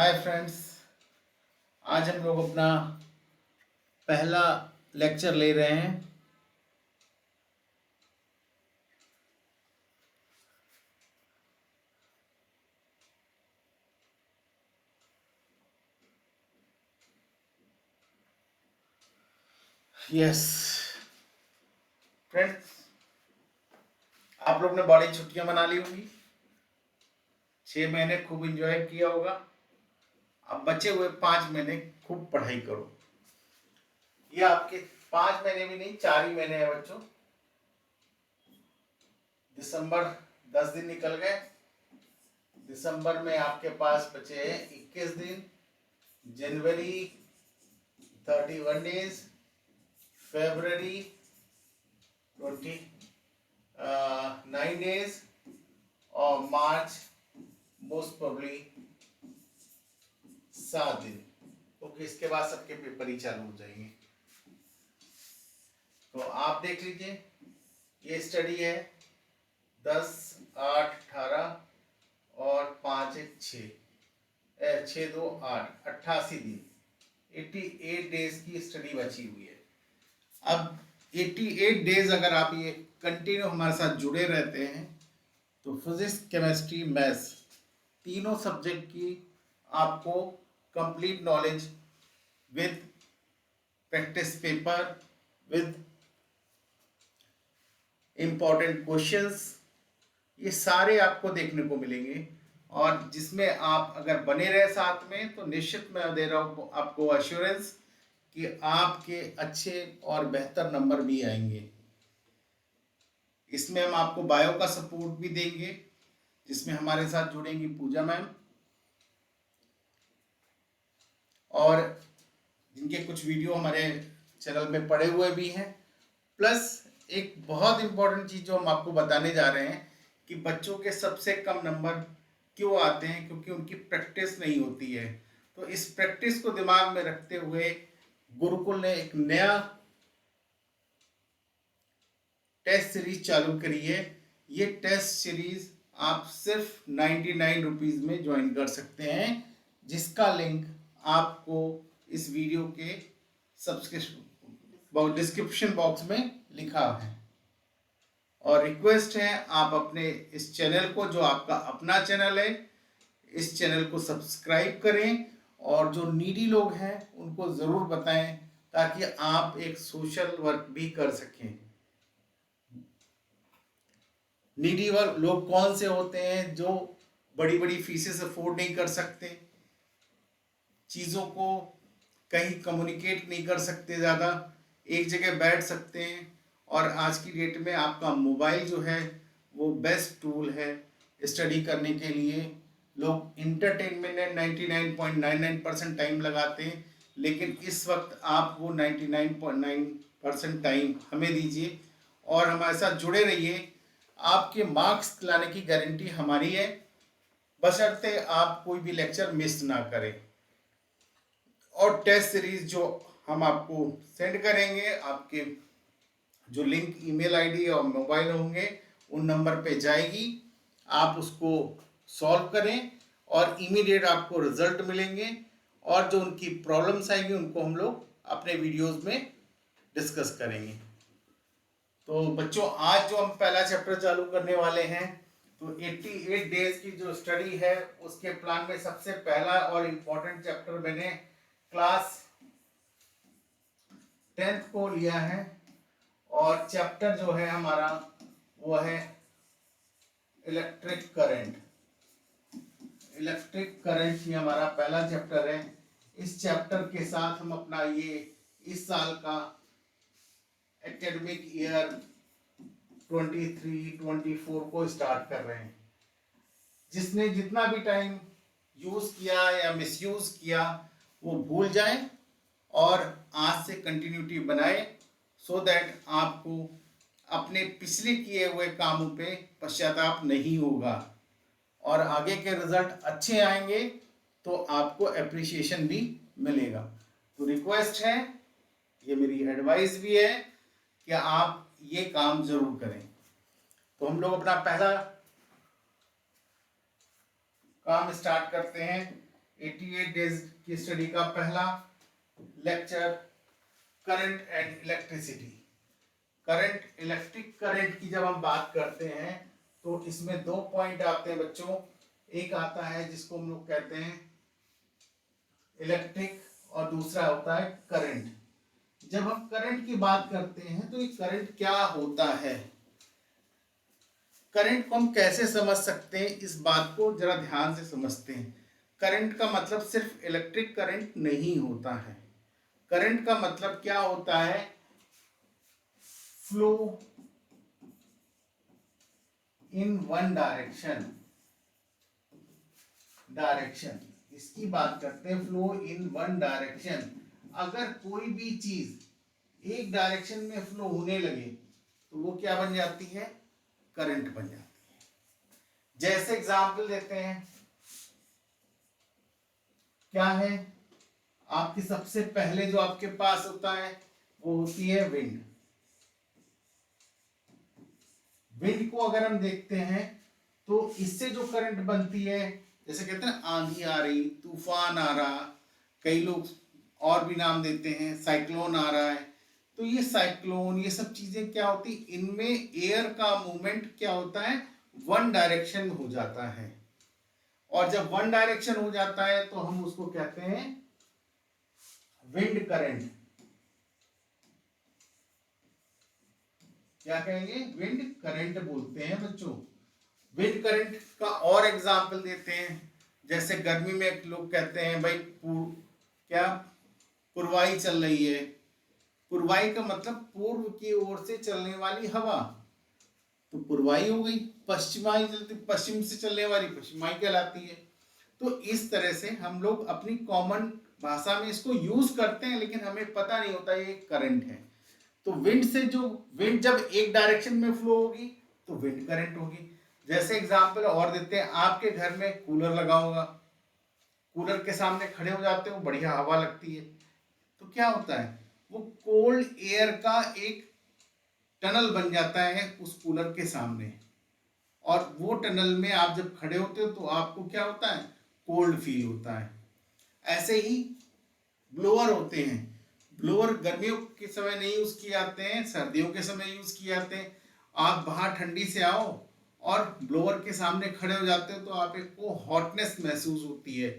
Hi friends. आज हम लोग अपना पहला लेक्चर ले रहे हैं। यस फ्रेंड्स, आप लोग ने बड़ी छुट्टियां मना ली होंगी, 6 महीने खूब एंजॉय किया होगा। अब बचे हुए 5 महीने खूब पढ़ाई करो। ये आपके 5 महीने भी नहीं, 4 ही महीने हैं बच्चों। दिसंबर 10 दिन निकल गए। दिसंबर में आपके पास बचे हैं 21 दिन। जनवरी 31 डेज। फरवरी 9 डेज और मार्च मोस्ट प्रोबेबली 7 दिन, क्योंकि इसके बाद सबके पेपर ही चालू हो जाएंगे। तो आप देख लीजिए, ये स्टडी है 10, 8, 18 और 5, 1, 6, 6, 2, 8, 88 दिन, 88 डेज की स्टडी बची हुई है। अब 88 डेज अगर आप ये कंटिन्यू हमारे साथ जुड़े रहते हैं तो फिजिक्स, केमिस्ट्री, मैथ्स तीनों सब्जेक्ट की आपको complete knowledge with practice paper, with important questions, ये सारे आपको देखने को मिलेंगे। और जिसमें आप अगर बने रहे साथ में तो निश्चित मैं दे रहा हूँ आपको अश्योरेंस कि आपके अच्छे और बेहतर नंबर भी आएंगे। इसमें हम आपको बायो का सपोर्ट भी देंगे, जिसमें हमारे साथ जुड़ेंगी पूजा मैम, और जिनके कुछ वीडियो हमारे चैनल में पड़े हुए भी हैं। प्लस एक बहुत इंपॉर्टेंट चीज़ जो हम आपको बताने जा रहे हैं कि बच्चों के सबसे कम नंबर क्यों आते हैं, क्योंकि उनकी प्रैक्टिस नहीं होती है। तो इस प्रैक्टिस को दिमाग में रखते हुए गुरुकुल ने एक नया टेस्ट सीरीज चालू करी है। ये टेस्ट सीरीज आप सिर्फ 99 रुपीज़ में ज्वाइन कर सकते हैं, जिसका लिंक आपको इस वीडियो के सब्सक्रिप्शन डिस्क्रिप्शन बॉक्स में लिखा है। और रिक्वेस्ट है आप अपने इस चैनल को, जो आपका अपना चैनल है, इस चैनल को सब्सक्राइब करें और जो नीडी लोग हैं उनको ज़रूर बताएं, ताकि आप एक सोशल वर्क भी कर सकें। नीडी वर्क लोग कौन से होते हैं? जो बड़ी बड़ी फीसेस अफोर्ड नहीं कर सकते, चीज़ों को कहीं कम्युनिकेट नहीं कर सकते, ज़्यादा एक जगह बैठ सकते हैं। और आज की डेट में आपका मोबाइल जो है वो बेस्ट टूल है स्टडी करने के लिए। लोग इंटरटेनमेंट में 99.99% टाइम लगाते हैं, लेकिन इस वक्त आप वो 99.9% टाइम हमें दीजिए और हमारे साथ जुड़े रहिए। आपके मार्क्स लाने की गारंटी हमारी है, बशर्ते आप कोई भी लेक्चर मिस ना करें। और टेस्ट सीरीज जो हम आपको सेंड करेंगे, आपके जो लिंक ईमेल आईडी और मोबाइल होंगे उन नंबर पे जाएगी। आप उसको सॉल्व करें और इमीडिएट आपको रिजल्ट मिलेंगे। और जो उनकी प्रॉब्लम्स आएंगी उनको हम लोग अपने वीडियोस में डिस्कस करेंगे। तो बच्चों, आज जो हम पहला चैप्टर चालू करने वाले हैं, तो 88 डेज की जो स्टडी है उसके प्लान में सबसे पहला और इम्पोर्टेंट चैप्टर मैंने क्लास 10th को लिया है। और चैप्टर जो है हमारा वो है इलेक्ट्रिक करंट। इलेक्ट्रिक करंट ही हमारा पहला चैप्टर है। इस चैप्टर के साथ हम अपना ये इस साल का एकेडमिक ईयर 23-24 को स्टार्ट कर रहे हैं। जिसने जितना भी टाइम यूज किया या मिसयूज किया वो भूल जाए और आज से कंटिन्यूटी बनाए, सो दैट आपको अपने पिछले किए हुए कामों पे पश्चाताप नहीं होगा और आगे के रिजल्ट अच्छे आएंगे तो आपको अप्रिसिएशन भी मिलेगा। तो रिक्वेस्ट है, ये मेरी एडवाइस भी है कि आप ये काम जरूर करें। तो हम लोग अपना पहला काम स्टार्ट करते हैं। 88 डेज की स्टडी का पहला lecture, current and electricity. Current, electric current की जब हम बात करते हैं तो इसमें दो पॉइंट आते हैं बच्चों। एक आता है जिसको हम लोग कहते हैं इलेक्ट्रिक और दूसरा होता है करंट। जब हम करंट की बात करते हैं तो ये करंट क्या होता है, करंट को हम कैसे समझ सकते हैं, इस बात को जरा ध्यान से समझते हैं। करंट का मतलब सिर्फ इलेक्ट्रिक करंट नहीं होता है। करंट का मतलब क्या होता है, फ्लो इन वन डायरेक्शन, इसकी बात करते हैं, फ्लो इन वन डायरेक्शन। अगर कोई भी चीज एक डायरेक्शन में फ्लो होने लगे तो वो क्या बन जाती है, करंट बन जाती है। जैसे एग्जांपल देते हैं, क्या है, आपकी सबसे पहले जो आपके पास होता है वो होती है विंड। विंड को अगर हम देखते हैं तो इससे जो करंट बनती है, जैसे कहते हैं आंधी आ रही, तूफान आ रहा, कई लोग और भी नाम देते हैं, साइक्लोन आ रहा है, तो ये साइक्लोन, ये सब चीजें क्या होती, इनमें एयर का मूवमेंट क्या होता है, वन डायरेक्शन में हो जाता है। और जब वन डायरेक्शन हो जाता है तो हम उसको कहते हैं विंड करंट। क्या कहेंगे, विंड करंट बोलते हैं बच्चों। विंड करंट का और एग्जांपल देते हैं, जैसे गर्मी में लोग कहते हैं भाई क्या पुरवाई चल रही है। पुरवाई का मतलब पूर्व की ओर से चलने वाली हवा, तो पुरवाई हो गई। पश्चिमाई चलती, पश्चिम से चलने वाली पश्चिमाई कहलाती है। तो इस तरह से हम लोग अपनी कॉमन भाषा में इसको यूज करते हैं, लेकिन हमें पता नहीं होता ये करंट है। तो विंड से जो विंड जब एक डायरेक्शन में फ्लो होगी तो विंड करंट होगी। जैसे एग्जांपल और देते हैं, आपके घर में कूलर लगा होगा, कूलर के सामने खड़े हो जाते हो, बढ़िया हवा लगती है, तो क्या होता है, वो कोल्ड एयर का एक टनल बन जाता है उस कूलर के सामने, और वो टनल में आप जब खड़े होते हो तो आपको क्या होता है, कोल्ड फील होता है। ऐसे ही ब्लोअर होते हैं, ब्लोअर गर्मियों के समय नहीं यूज किए जाते हैं, सर्दियों के समय यूज किए जाते हैं। आप बाहर ठंडी से आओ और ब्लोअर के सामने खड़े हो जाते हो तो आपको हॉटनेस महसूस होती है,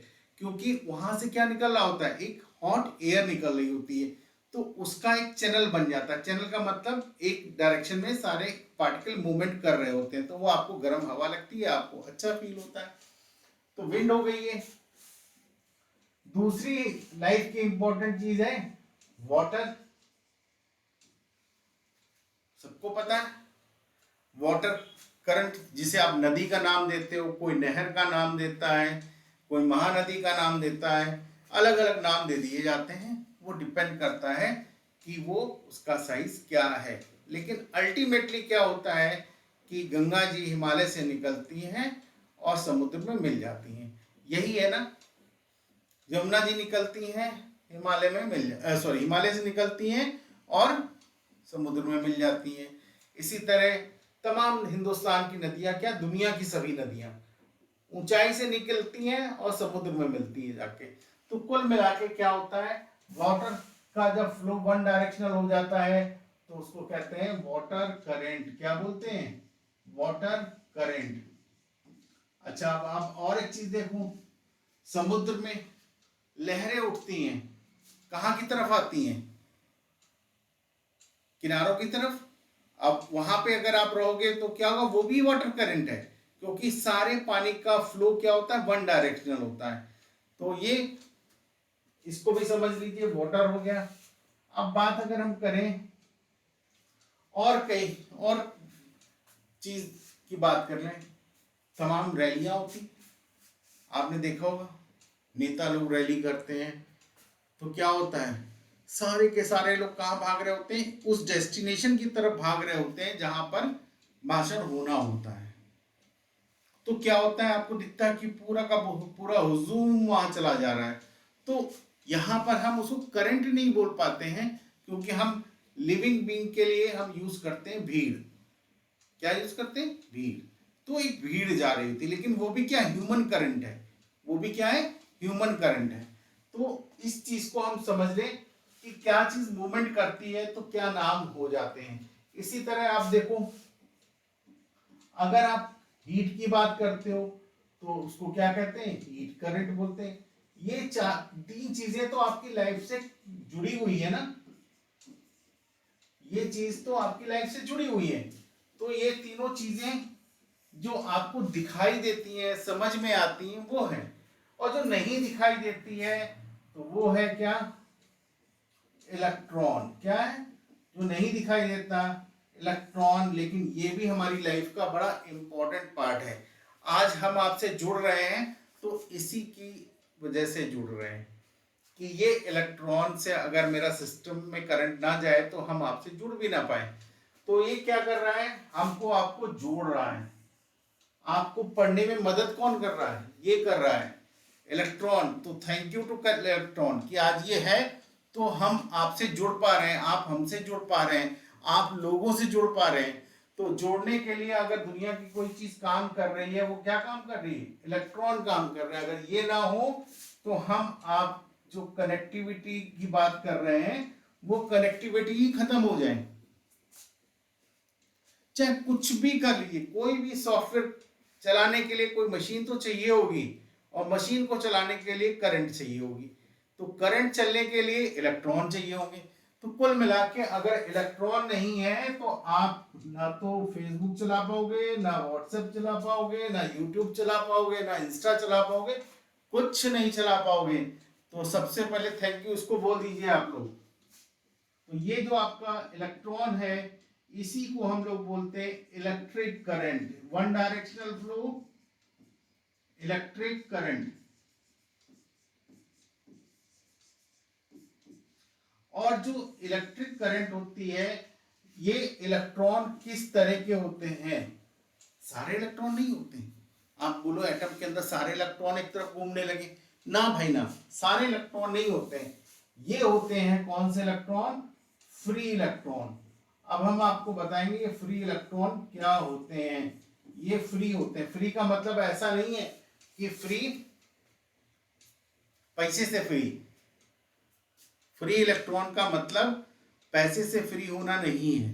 क्योंकि वहां से क्या निकल रहा होता है, एक हॉट एयर निकल रही होती है, तो उसका एक चैनल बन जाता है। चैनल का मतलब एक डायरेक्शन में सारे पार्टिकल मूवमेंट कर रहे होते हैं, तो वो आपको गर्म हवा लगती है, आपको अच्छा फील होता है। तो विंड हो गई है। दूसरी लाइफ की इंपॉर्टेंट चीज है वाटर। सबको पता है वाटर करंट, जिसे आप नदी का नाम देते हो, कोई नहर का नाम देता है, कोई महानदी का नाम देता है, अलग अलग नाम दे दिए जाते हैं। वो डिपेंड करता है कि वो उसका साइज क्या है, लेकिन अल्टीमेटली क्या होता है कि गंगा जी हिमालय से निकलती हैं और समुद्र में मिल जाती हैं। यही है ना, यमुना जी निकलती हैं हिमालय में हिमालय से निकलती हैं और समुद्र में मिल जाती हैं। इसी तरह तमाम हिंदुस्तान की नदियां, क्या दुनिया की सभी नदियां ऊंचाई से निकलती हैं और समुद्र में मिलती है जाके। तो कुल मिला के क्या होता है, वाटर का जब फ्लो वन डायरेक्शनल हो जाता है तो उसको कहते हैं वाटर करंट। क्या बोलते हैं, वाटर करंट। अच्छा, अब आप और एक चीज देखो, समुद्र में लहरें उठती हैं, कहां की तरफ आती हैं, किनारों की तरफ। अब वहां पे अगर आप रहोगे तो क्या होगा, वो भी वाटर करंट है, क्योंकि सारे पानी का फ्लो क्या होता है, वन डायरेक्शनल होता है। तो ये इसको भी समझ लीजिए, वाटर हो गया। अब बात अगर हम करें और कई और चीज की बात कर लें, तमाम रैलियां होती, आपने देखा होगा नेता लोग रैली करते हैं तो क्या होता है, सारे के सारे लोग कहाँ भाग रहे होते हैं, उस डेस्टिनेशन की तरफ भाग रहे होते हैं जहां पर भाषण होना होता है। तो क्या होता है, आपको दिखता है कि पूरा का पूरा हुजूम वहां चला जा रहा है। तो यहां पर हम उसको करंट नहीं बोल पाते हैं, क्योंकि हम लिविंग बीइंग के लिए हम यूज करते हैं भीड़। क्या यूज करते हैं, भीड़। तो एक भीड़ जा रही होती है, लेकिन वो भी क्या ह्यूमन करंट है, वो भी क्या है, ह्यूमन करंट है। तो इस चीज को हम समझ लें कि क्या चीज मूवमेंट करती है तो क्या नाम हो जाते हैं। इसी तरह आप देखो, अगर आप हीट की बात करते हो तो उसको क्या कहते हैं, हीट करंट बोलते हैं। ये तीन चीजें तो आपकी लाइफ से जुड़ी हुई है ना, ये चीज तो आपकी लाइफ से जुड़ी हुई है। तो ये तीनों चीजें जो आपको दिखाई देती हैं, समझ में आती हैं, वो है। और जो नहीं दिखाई देती है तो वो है क्या, इलेक्ट्रॉन। क्या है जो नहीं दिखाई देता, इलेक्ट्रॉन। लेकिन ये भी हमारी लाइफ का बड़ा इंपॉर्टेंट पार्ट है। आज हम आपसे जुड़ रहे हैं तो इसी की वजह से जुड़ रहे हैं कि ये इलेक्ट्रॉन से अगर मेरा सिस्टम में करंट ना जाए तो हम आपसे जुड़ भी ना पाए। तो ये क्या कर रहा है, हमको आपको जोड़ रहा है। आपको पढ़ने में मदद कौन कर रहा है, ये कर रहा है इलेक्ट्रॉन। तो थैंक यू टू इलेक्ट्रॉन कि आज ये है तो हम आपसे जुड़ पा रहे हैं, आप हमसे जुड़ पा रहे हैं, आप लोगों से जुड़ पा रहे हैं। तो जोड़ने के लिए अगर दुनिया की कोई चीज काम कर रही है, वो क्या काम कर रही है, इलेक्ट्रॉन काम कर रहे हैं। अगर ये ना हो तो हम आप जो कनेक्टिविटी की बात कर रहे हैं वो कनेक्टिविटी ही खत्म हो जाए। चाहे कुछ भी कर लीजिए, कोई भी सॉफ्टवेयर चलाने के लिए कोई मशीन तो चाहिए होगी, और मशीन को चलाने के लिए करंट चाहिए होगी। तो करंट चलने के लिए इलेक्ट्रॉन चाहिए होंगे। तो कुल मिला के अगर इलेक्ट्रॉन नहीं है तो आप ना तो फेसबुक चला पाओगे, ना व्हाट्सएप चला पाओगे, ना यूट्यूब चला पाओगे, ना इंस्टा चला पाओगे, कुछ नहीं चला पाओगे। तो सबसे पहले थैंक यू इसको बोल दीजिए आप लोग। तो ये जो आपका इलेक्ट्रॉन है इसी को हम लोग बोलते हैं electric current, one directional flow, electric current. और जो इलेक्ट्रिक करंट होती है, ये इलेक्ट्रॉन किस तरह के होते हैं, सारे इलेक्ट्रॉन नहीं होते हैं। आप बोलो एटम के अंदर सारे इलेक्ट्रॉन एक तरफ घूमने लगे, ना भाई ना, सारे इलेक्ट्रॉन नहीं होते हैं। ये होते हैं कौन से इलेक्ट्रॉन, फ्री इलेक्ट्रॉन। अब हम आपको बताएंगे ये फ्री इलेक्ट्रॉन क्या होते हैं। ये फ्री होते हैं। फ्री का मतलब ऐसा नहीं है कि फ्री पैसे से फ्री। फ्री इलेक्ट्रॉन का मतलब पैसे से फ्री होना नहीं है।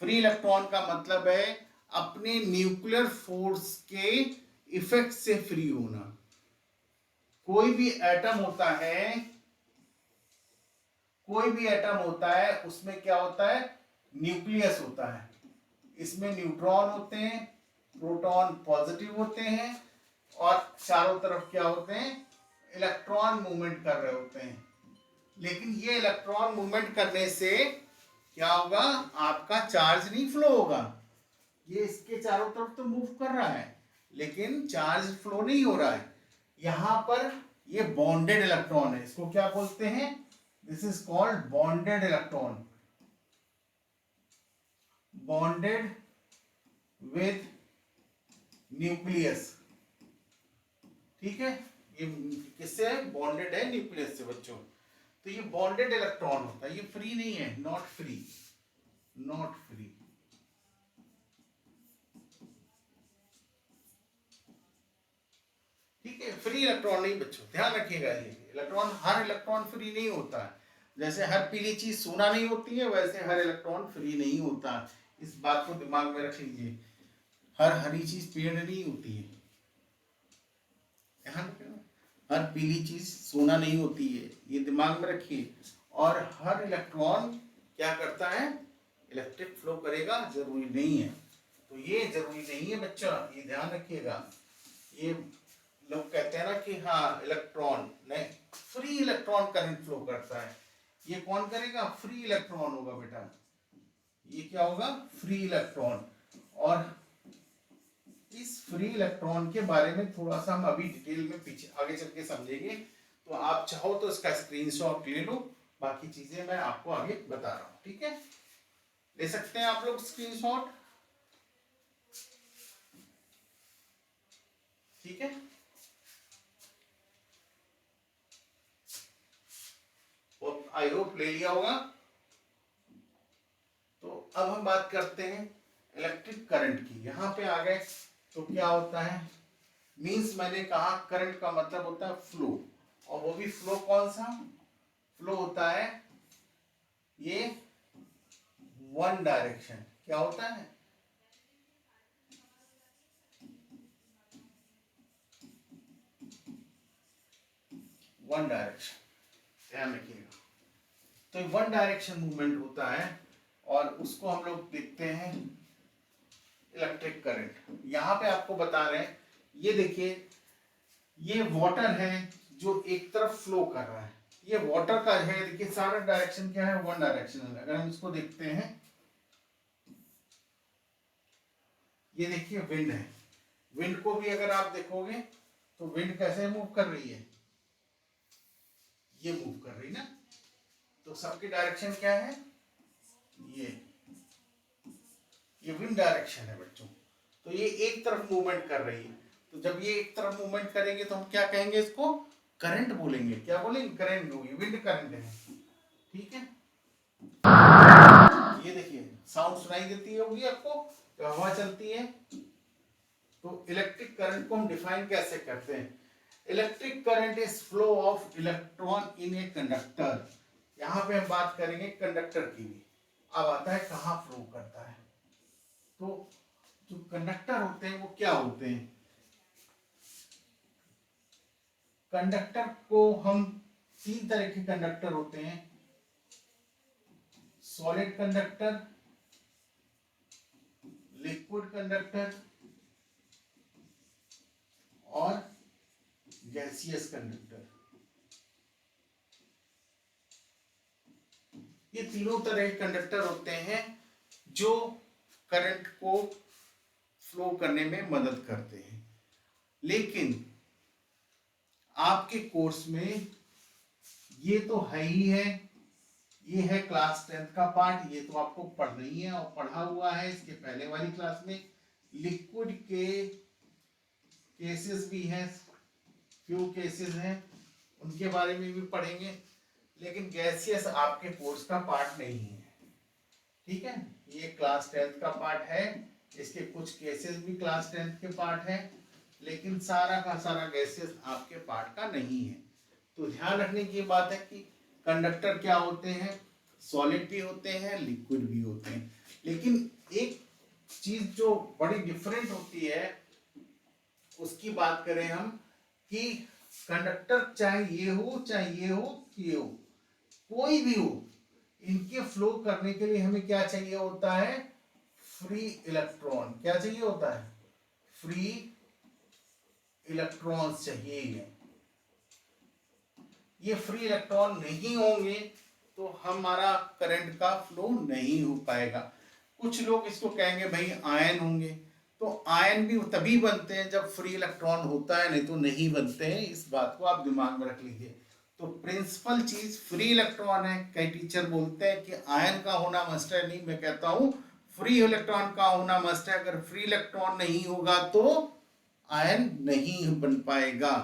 फ्री इलेक्ट्रॉन का मतलब है अपने न्यूक्लियर फोर्स के इफेक्ट से फ्री होना। कोई भी एटम होता है, कोई भी एटम होता है, उसमें क्या होता है, न्यूक्लियस होता है। इसमें न्यूट्रॉन होते हैं, प्रोटॉन पॉजिटिव होते हैं, और चारों तरफ क्या होते हैं, इलेक्ट्रॉन मूवमेंट कर रहे होते हैं। लेकिन ये इलेक्ट्रॉन मूवमेंट करने से क्या होगा, आपका चार्ज नहीं फ्लो होगा। ये इसके चारों तरफ तो मूव कर रहा है लेकिन चार्ज फ्लो नहीं हो रहा है। यहां पर ये बॉन्डेड इलेक्ट्रॉन है, इसको क्या बोलते हैं, this is called bonded electron, bonded with nucleus. ठीक है, ये किससे है, बॉन्डेड है न्यूक्लियस से बच्चों। तो ये बॉन्डेड इलेक्ट्रॉन होता है, ये फ्री नहीं है, नॉट फ्री, नॉट फ्री। ठीक है, फ्री इलेक्ट्रॉन नहीं बच्चों, ध्यान रखिएगा। ये इलेक्ट्रॉन, हर इलेक्ट्रॉन फ्री नहीं होता है। जैसे हर पीली चीज सोना नहीं होती है, वैसे हर इलेक्ट्रॉन फ्री नहीं होता। इस बात को दिमाग में रख लीजिए। हर हरी चीज पेड़ नहीं होती है, ध्यान रखिएगा। हर पीली चीज सोना नहीं होती है, ये दिमाग में रखिए। और हर इलेक्ट्रॉन क्या करता है, इलेक्ट्रिक फ्लो करेगा, जरूरी नहीं है। तो ये जरूरी नहीं है बच्चा, ये ध्यान रखिएगा। ये लोग कहते हैं ना कि हाँ इलेक्ट्रॉन नहीं, फ्री इलेक्ट्रॉन करंट फ्लो करता है। ये कौन करेगा, फ्री इलेक्ट्रॉन होगा बेटा। ये क्या होगा, फ्री इलेक्ट्रॉन। और इस फ्री इलेक्ट्रॉन के बारे में थोड़ा सा हम अभी डिटेल में पीछे आगे चल के समझेंगे। तो आप चाहो तो इसका स्क्रीनशॉट ले लो, बाकी चीजें मैं आपको आगे बता रहा हूं। ठीक है, ले सकते हैं आप लोग स्क्रीनशॉट। ठीक है, आई होप ले लिया होगा। तो अब हम बात करते हैं इलेक्ट्रिक करंट की। यहां पे आ गए तो क्या होता है, मीन्स मैंने कहा करंट का मतलब होता है फ्लो, और वो भी फ्लो कौन सा फ्लो होता है, ये वन डायरेक्शन। क्या होता है, वन डायरेक्शन, ध्यान रखिएगा। तो वन डायरेक्शन मूवमेंट होता है, और उसको हम लोग देखते हैं इलेक्ट्रिक करंट। यहां पे आपको बता रहे हैं, ये देखिए ये वाटर है जो एक तरफ फ्लो कर रहा है, ये वाटर का है, देखिए सारा डायरेक्शन क्या है, वन डायरेक्शन है। अगर हम इसको देखते हैं, ये देखिए विंड है, विंड को भी अगर आप देखोगे तो विंड कैसे मूव कर रही है, ये मूव कर रही ना, तो सबकी डायरेक्शन क्या है, ये विंड डायरेक्शन है बच्चों। तो ये एक तरफ मूवमेंट कर रही है, तो जब ये एक तरफ मूवमेंट करेंगे तो हम क्या कहेंगे, इसको करंट बोलेंगे। क्या बोलेंगे, करंट होगी, विंड करंट है, ठीक है। ये देखिए साउंड सुनाई देती होगी आपको, तो हवा चलती है। तो इलेक्ट्रिक करंट को हम डिफाइन कैसे करते हैं, electric current is flow of electron in a conductor. यहां पे हम बात करेंगे कंडक्टर की भी। अब आता है कहां फ्लो करता है, तो जो कंडक्टर होते हैं वो क्या होते हैं, कंडक्टर को हम तीन तरह के कंडक्टर होते हैं, सॉलिड कंडक्टर, लिक्विड कंडक्टर और गैसियस कंडक्टर। ये तीनों तरह के कंडक्टर होते हैं जो करंट को फ्लो करने में मदद करते हैं। लेकिन आपके कोर्स में ये तो है ही है, ये है क्लास 10th का पार्ट, ये तो आपको पढ़ना ही है और पढ़ा हुआ है इसके पहले वाली क्लास में। लिक्विड के केसेस भी हैं, फ्यू केसेस हैं, उनके बारे में भी पढ़ेंगे। लेकिन गैसियस आपके कोर्स का पार्ट नहीं है, ठीक है। ये क्लास 10th का पार्ट है, इसके कुछ केसेस भी क्लास 10th के पार्ट है, लेकिन सारा का सारा गैसेस आपके पार्ट का नहीं है। तो ध्यान रखने की बात है कि कंडक्टर क्या होते हैं, सॉलिड भी होते हैं, लिक्विड भी होते हैं। लेकिन एक चीज जो बड़ी डिफरेंट होती है उसकी बात करें हम, कि कंडक्टर चाहे ये हो चाहे ये हो ये हो, कोई भी हो, इनके फ्लो करने के लिए हमें क्या चाहिए होता है, फ्री इलेक्ट्रॉन। क्या चाहिए होता है, फ्री इलेक्ट्रॉन्स चाहिए। ये फ्री इलेक्ट्रॉन नहीं होंगे तो हमारा करंट का फ्लो नहीं हो पाएगा। कुछ लोग इसको कहेंगे भाई आयन होंगे, तो आयन भी तभी बनते हैं जब फ्री इलेक्ट्रॉन होता है, नहीं तो नहीं बनते हैं। इस बात को आप दिमाग में रख लीजिए। तो प्रिंसिपल चीज फ्री इलेक्ट्रॉन है। कई टीचर बोलते हैं कि आयन का होना मस्ट है, नहीं, मैं कहता हूं फ्री इलेक्ट्रॉन का होना मस्ट है। अगर फ्री इलेक्ट्रॉन नहीं होगा तो आयन नहीं बन पाएगा।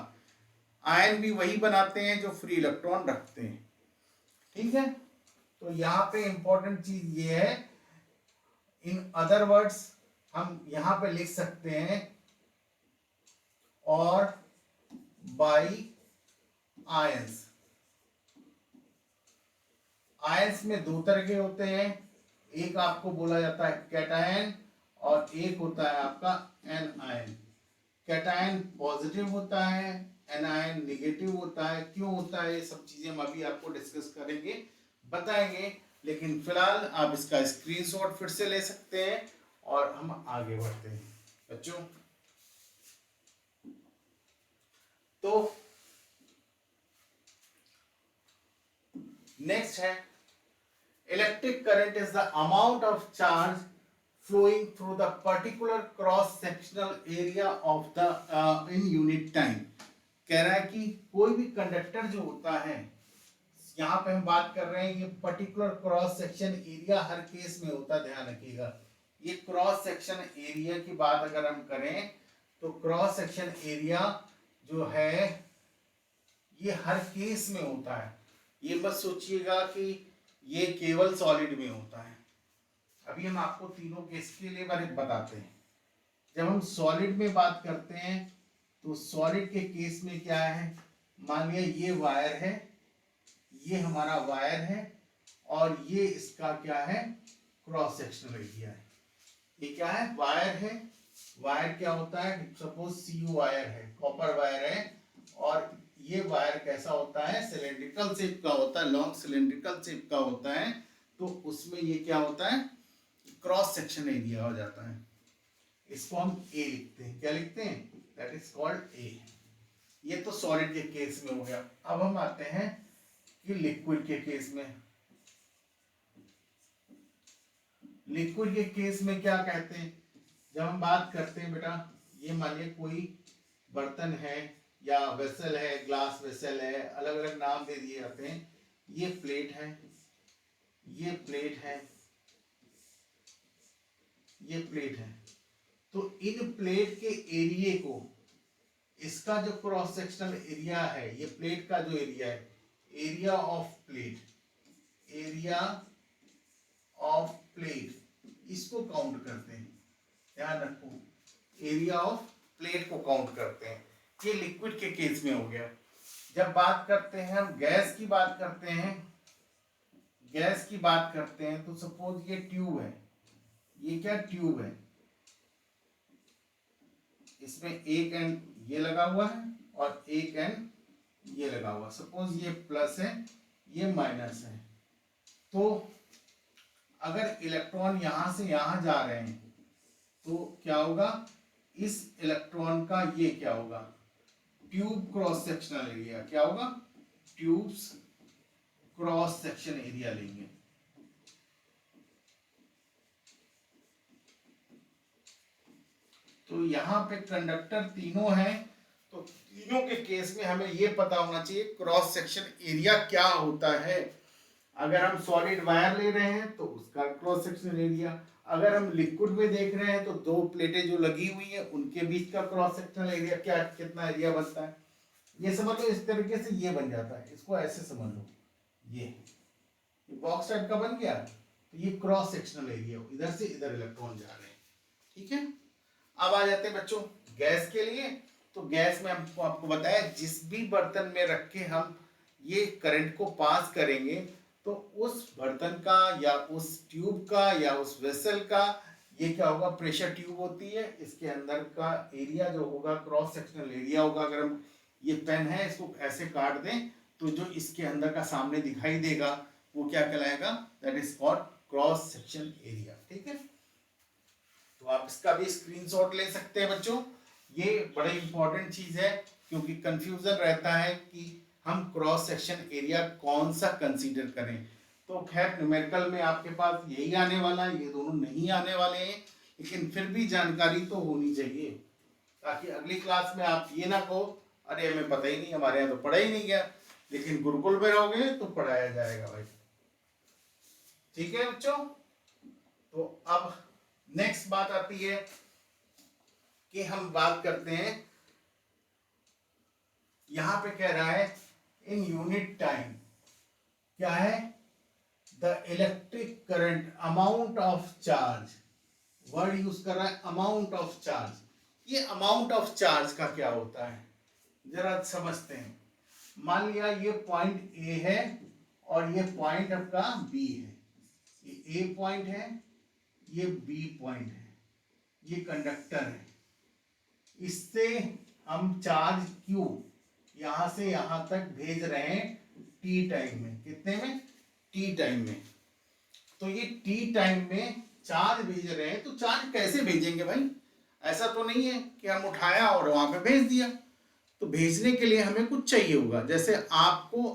आयन भी वही बनाते हैं जो फ्री इलेक्ट्रॉन रखते हैं, ठीक है। तो यहाँ पे इंपॉर्टेंट चीज ये है, इन अदर वर्ड्स हम यहां पे लिख सकते हैं और बाई आयंस। आयंस में दो तरह के होते हैं, एक आपको बोला जाता है कैटायन और एक होता है आपका एनायन। कैटायन पॉजिटिव होता है, एनायन नेगेटिव होता है। क्यों होता है, ये सब चीजें हम अभी आपको डिस्कस करेंगे, बताएंगे। लेकिन फिलहाल आप इसका स्क्रीनशॉट फिर से ले सकते हैं और हम आगे बढ़ते हैं बच्चों। तो नेक्स्ट है, electric current is the amount of charge flowing through the particular cross sectional area of the in unit time। कह रहा है कि कोई भी कंडक्टर जो होता है, यहाँ पे हम बात कर रहे हैं, ये पर्टिकुलर क्रॉस सेक्शन एरिया हर केस में होता है, ध्यान रखिएगा। ये क्रॉस सेक्शन एरिया की बात अगर हम करें तो क्रॉस सेक्शन एरिया जो है ये हर केस में होता है। ये मत सोचिएगा कि ये केवल सॉलिड में होता है। अभी हम आपको तीनों केस के लिए बारे बताते हैं। जब हम सॉलिड में बात करते हैं तो सॉलिड के केस में क्या है, मान लिया ये वायर है, ये हमारा वायर है, और ये इसका क्या है, क्रॉस सेक्शनल एरिया है। ये क्या है, वायर है। वायर क्या होता है, सपोज CU वायर है, कॉपर वायर है, और ये वायर कैसा होता है, सिलेंड्रिकल शेप का होता है, लॉन्ग सिलेंड्रिकल शेप का होता है। तो उसमें ये क्या होता है, क्रॉस सेक्शन एरिया हो जाता है। इसको हम A लिखते हैं, क्या लिखते हैं, दैट इज कॉल्ड A। ये तो सॉलिड के केस में हो गया। अब हम आते हैं कि लिक्विड के केस में। लिक्विड के केस में क्या कहते हैं, जब हम बात करते हैं बेटा, ये मानिए कोई बर्तन है या वेसल है, ग्लास वेसल है, अलग अलग नाम दे दिए जाते हैं। ये प्लेट है, ये प्लेट है, ये प्लेट है। तो इन प्लेट के एरिया को, इसका जो क्रॉस सेक्शनल एरिया है, ये प्लेट का जो एरिया है, area of plate, area of plate, इसको काउंट करते हैं। ध्यान रखो, एरिया ऑफ प्लेट को काउंट करते हैं। ये लिक्विड के केस में हो गया। जब बात करते हैं हम गैस की बात करते हैं, गैस की बात करते हैं, तो सपोज ये ट्यूब है, ये क्या ट्यूब है, इसमें एक एंड ये लगा हुआ है और एक एंड ये लगा हुआ। सपोज ये प्लस है, ये माइनस है। तो अगर इलेक्ट्रॉन यहां से यहां जा रहे हैं तो क्या होगा, इस इलेक्ट्रॉन का ये क्या होगा, ट्यूब क्रॉस सेक्शनल एरिया क्या होगा, ट्यूब्स क्रॉस सेक्शन एरिया लेंगे। तो यहाँ पे कंडक्टर तीनों हैं, तो तीनों के केस में हमें ये पता होना चाहिए क्रॉस सेक्शन एरिया क्या होता है। अगर हम सॉलिड वायर ले रहे हैं तो उसका क्रॉस सेक्शन एरिया, अगर हम लिक्विड में देख रहे हैं तो दो प्लेटें जो लगी हुई हैं उनके बीच का क्रॉस सेक्शनल एरिया क्या, कितना एरिया बनता है, ये समझ लो। इस तरीके से ये बन जाता है, इसको ऐसे समझ लो, ये बॉक्स टाइप का बन गया। तो ये क्रॉस सेक्शनल एरिया, इधर से इधर इलेक्ट्रॉन जा रहे हैं, ठीक है। अब आ जाते हैं बच्चों गैस के लिए। तो गैस में हमको आपको बताया, जिस भी बर्तन में रख के हम ये करंट को पास करेंगे तो उस बर्तन का या उस ट्यूब का या उस वेसल का ये क्या होगा, प्रेशर ट्यूब होती है, इसके अंदर का एरिया जो होगा क्रॉस सेक्शनल एरिया होगा। अगर हम ये पेन है इसको ऐसे काट दें तो जो इसके अंदर का सामने दिखाई देगा वो क्या कहलाएगा, that is called cross section area, ठीक है। तो आप इसका भी स्क्रीनशॉट ले सकते हैं बच्चों। ये बड़ा इंपॉर्टेंट चीज है क्योंकि कंफ्यूजन रहता है कि हम क्रॉस सेक्शन एरिया कौन सा कंसीडर करें। तो खैर न्यूमेरिकल में आपके पास यही आने वाला है, ये दोनों नहीं आने वाले हैं, लेकिन फिर भी जानकारी तो होनी चाहिए ताकि अगली क्लास में आप ये ना कहो अरे हमें पता ही नहीं, हमारे यहाँ तो पढ़ा ही नहीं गया। लेकिन गुरुकुल में रहोगे तो पढ़ाया जाएगा भाई, ठीक है बच्चों। तो अब नेक्स्ट बात आती है कि हम बात करते हैं, यहां पे कह रहा है इन यूनिट टाइम क्या है, the electric current amount of charge, word use कर रहा है अमाउंट ऑफ चार्ज। ये अमाउंट ऑफ चार्ज का क्या होता है जरा समझते हैं। मान लिया ये पॉइंट ए है और ये पॉइंट आपका बी है, ये ए पॉइंट है, ये बी पॉइंट है, ये कंडक्टर है, इससे हम चार्ज क्यू यहां से यहां तक भेज रहे हैं टी टाइम में। कितने में, टी टाइम में। तो ये टी टाइम में चार्ज भेज रहे हैं, तो चार्ज कैसे भेजेंगे भाई, ऐसा तो नहीं है कि हम उठाया और वहां पे भेज दिया। तो भेजने के लिए हमें कुछ चाहिए होगा। जैसे आपको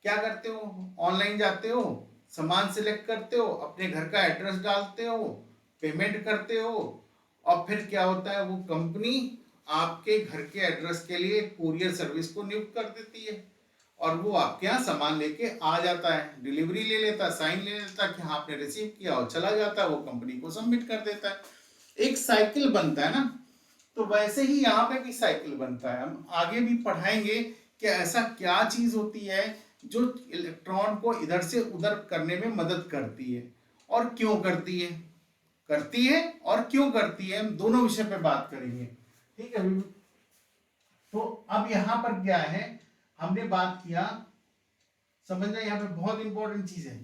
क्या करते हो, ऑनलाइन जाते हो, सामान सिलेक्ट करते हो, अपने घर का एड्रेस डालते हो, पेमेंट करते हो, और फिर क्या होता है वो कंपनी आपके घर के एड्रेस के लिए कुरियर सर्विस को नियुक्त कर देती है और वो आपके यहाँ सामान लेके आ जाता है, डिलीवरी ले लेता है, साइन ले लेता है कि हाँ आपने रिसीव किया और चला जाता है, वो कंपनी को सबमिट कर देता है। एक साइकिल बनता है ना, तो वैसे ही यहाँ पे भी साइकिल बनता है। हम आगे भी पढ़ाएंगे कि ऐसा क्या चीज होती है जो इलेक्ट्रॉन को इधर से उधर करने में मदद करती है और क्यों करती है, और क्यों करती है, हम दोनों विषय पे बात करेंगे। ठीक है। तो अब यहां पर क्या है, हमने बात किया, समझना यहां पे बहुत इंपॉर्टेंट चीज है,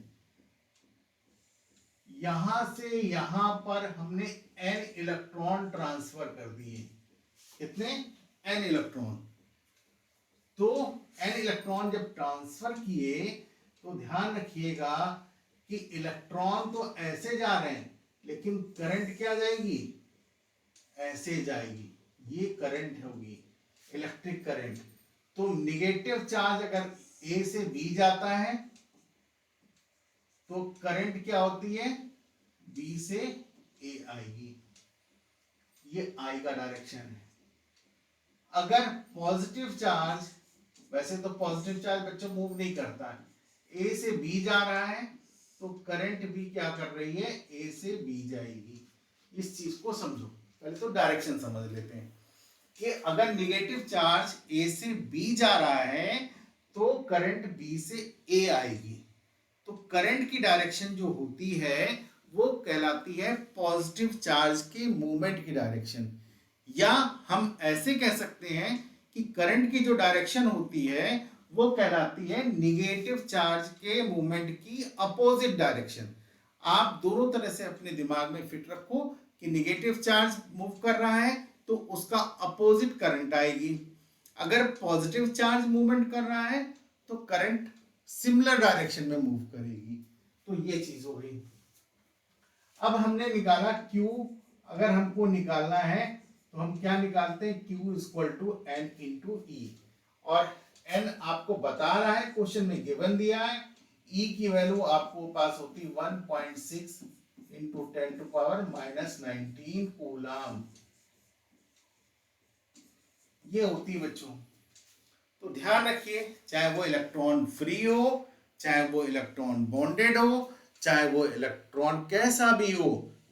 यहां से यहां पर हमने n इलेक्ट्रॉन ट्रांसफर कर दिए। कितने? n electron. तो n इलेक्ट्रॉन जब ट्रांसफर किए तो ध्यान रखिएगा कि इलेक्ट्रॉन तो ऐसे जा रहे हैं, लेकिन करंट क्या जाएगी? ऐसे जाएगी। ये करंट होगी, इलेक्ट्रिक करंट। तो निगेटिव चार्ज अगर ए से बी जाता है तो करंट क्या होती है? बी से ए आएगी। ये आई का डायरेक्शन है। अगर पॉजिटिव चार्ज, वैसे तो पॉजिटिव चार्ज बच्चों मूव नहीं करता है, ए से बी जा रहा है तो करंट भी क्या कर रही है? ए से बी जाएगी। इस चीज को समझो। पहले तो डायरेक्शन समझ लेते हैं कि अगर निगेटिव चार्ज ए से बी जा रहा है तो करंट बी से ए आएगी। तो करंट की डायरेक्शन जो होती है वो कहलाती है पॉजिटिव चार्ज के मूवमेंट की डायरेक्शन, या हम ऐसे कह सकते हैं कि करंट की जो डायरेक्शन होती है वो कहलाती है निगेटिव चार्ज के मूवमेंट की अपोजिट डायरेक्शन। आप दोनों तरह से अपने दिमाग में फिट रखो कि निगेटिव चार्ज मूव कर रहा है तो उसका अपोजिट करंट आएगी, अगर पॉजिटिव चार्ज मूवमेंट कर रहा है तो करंट सिमिलर डायरेक्शन में मूव करेगी। तो ये चीज हो गई। अब हमने निकाला Q, अगर हमको निकालना है तो हम क्या निकालते हैं? Q equal to N into E, और n आपको बता रहा है, क्वेश्चन में गिवन दिया है। E की वैल्यू आपको पास होती 1.6 इंटू 10 टू पावर -19 कूलम, ये होती बच्चों। तो ध्यान रखिए, चाहे वो इलेक्ट्रॉन फ्री हो, चाहे वो इलेक्ट्रॉन बॉन्डेड हो, चाहे वो इलेक्ट्रॉन कैसा भी हो,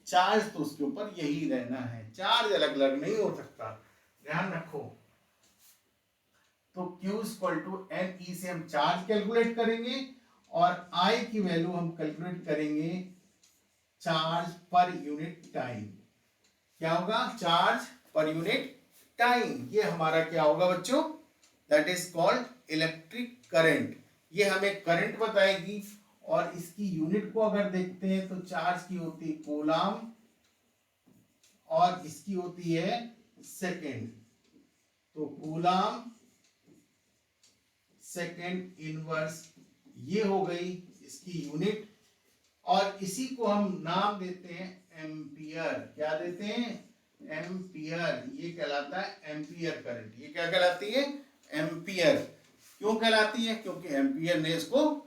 चार्ज तो उसके ऊपर यही रहना है, चार्ज अलग अलग नहीं हो सकता, ध्यान रखो। तो Q equal to n e से हम चार्ज कैलकुलेट करेंगे और I की वैल्यू हम कैलकुलेट करेंगे चार्ज पर यूनिट टाइम। क्या होगा? Charge per unit time. ये हमारा क्या होगा बच्चों? That is called electric current. ये हमें करंट बताएगी, और इसकी यूनिट को अगर देखते हैं तो चार्ज की होती है कूलम और इसकी होती है सेकेंड। तो कूलम सेकेंड इनवर्स, ये हो गई इसकी यूनिट, और इसी को हम नाम देते हैं एम्पियर। क्या देते हैं? एम्पियर। ये कहलाता है एम्पियर करंट। ये क्या कहलाती है? एम्पियर। क्यों कहलाती है? क्योंकि एम्पियर ने इसको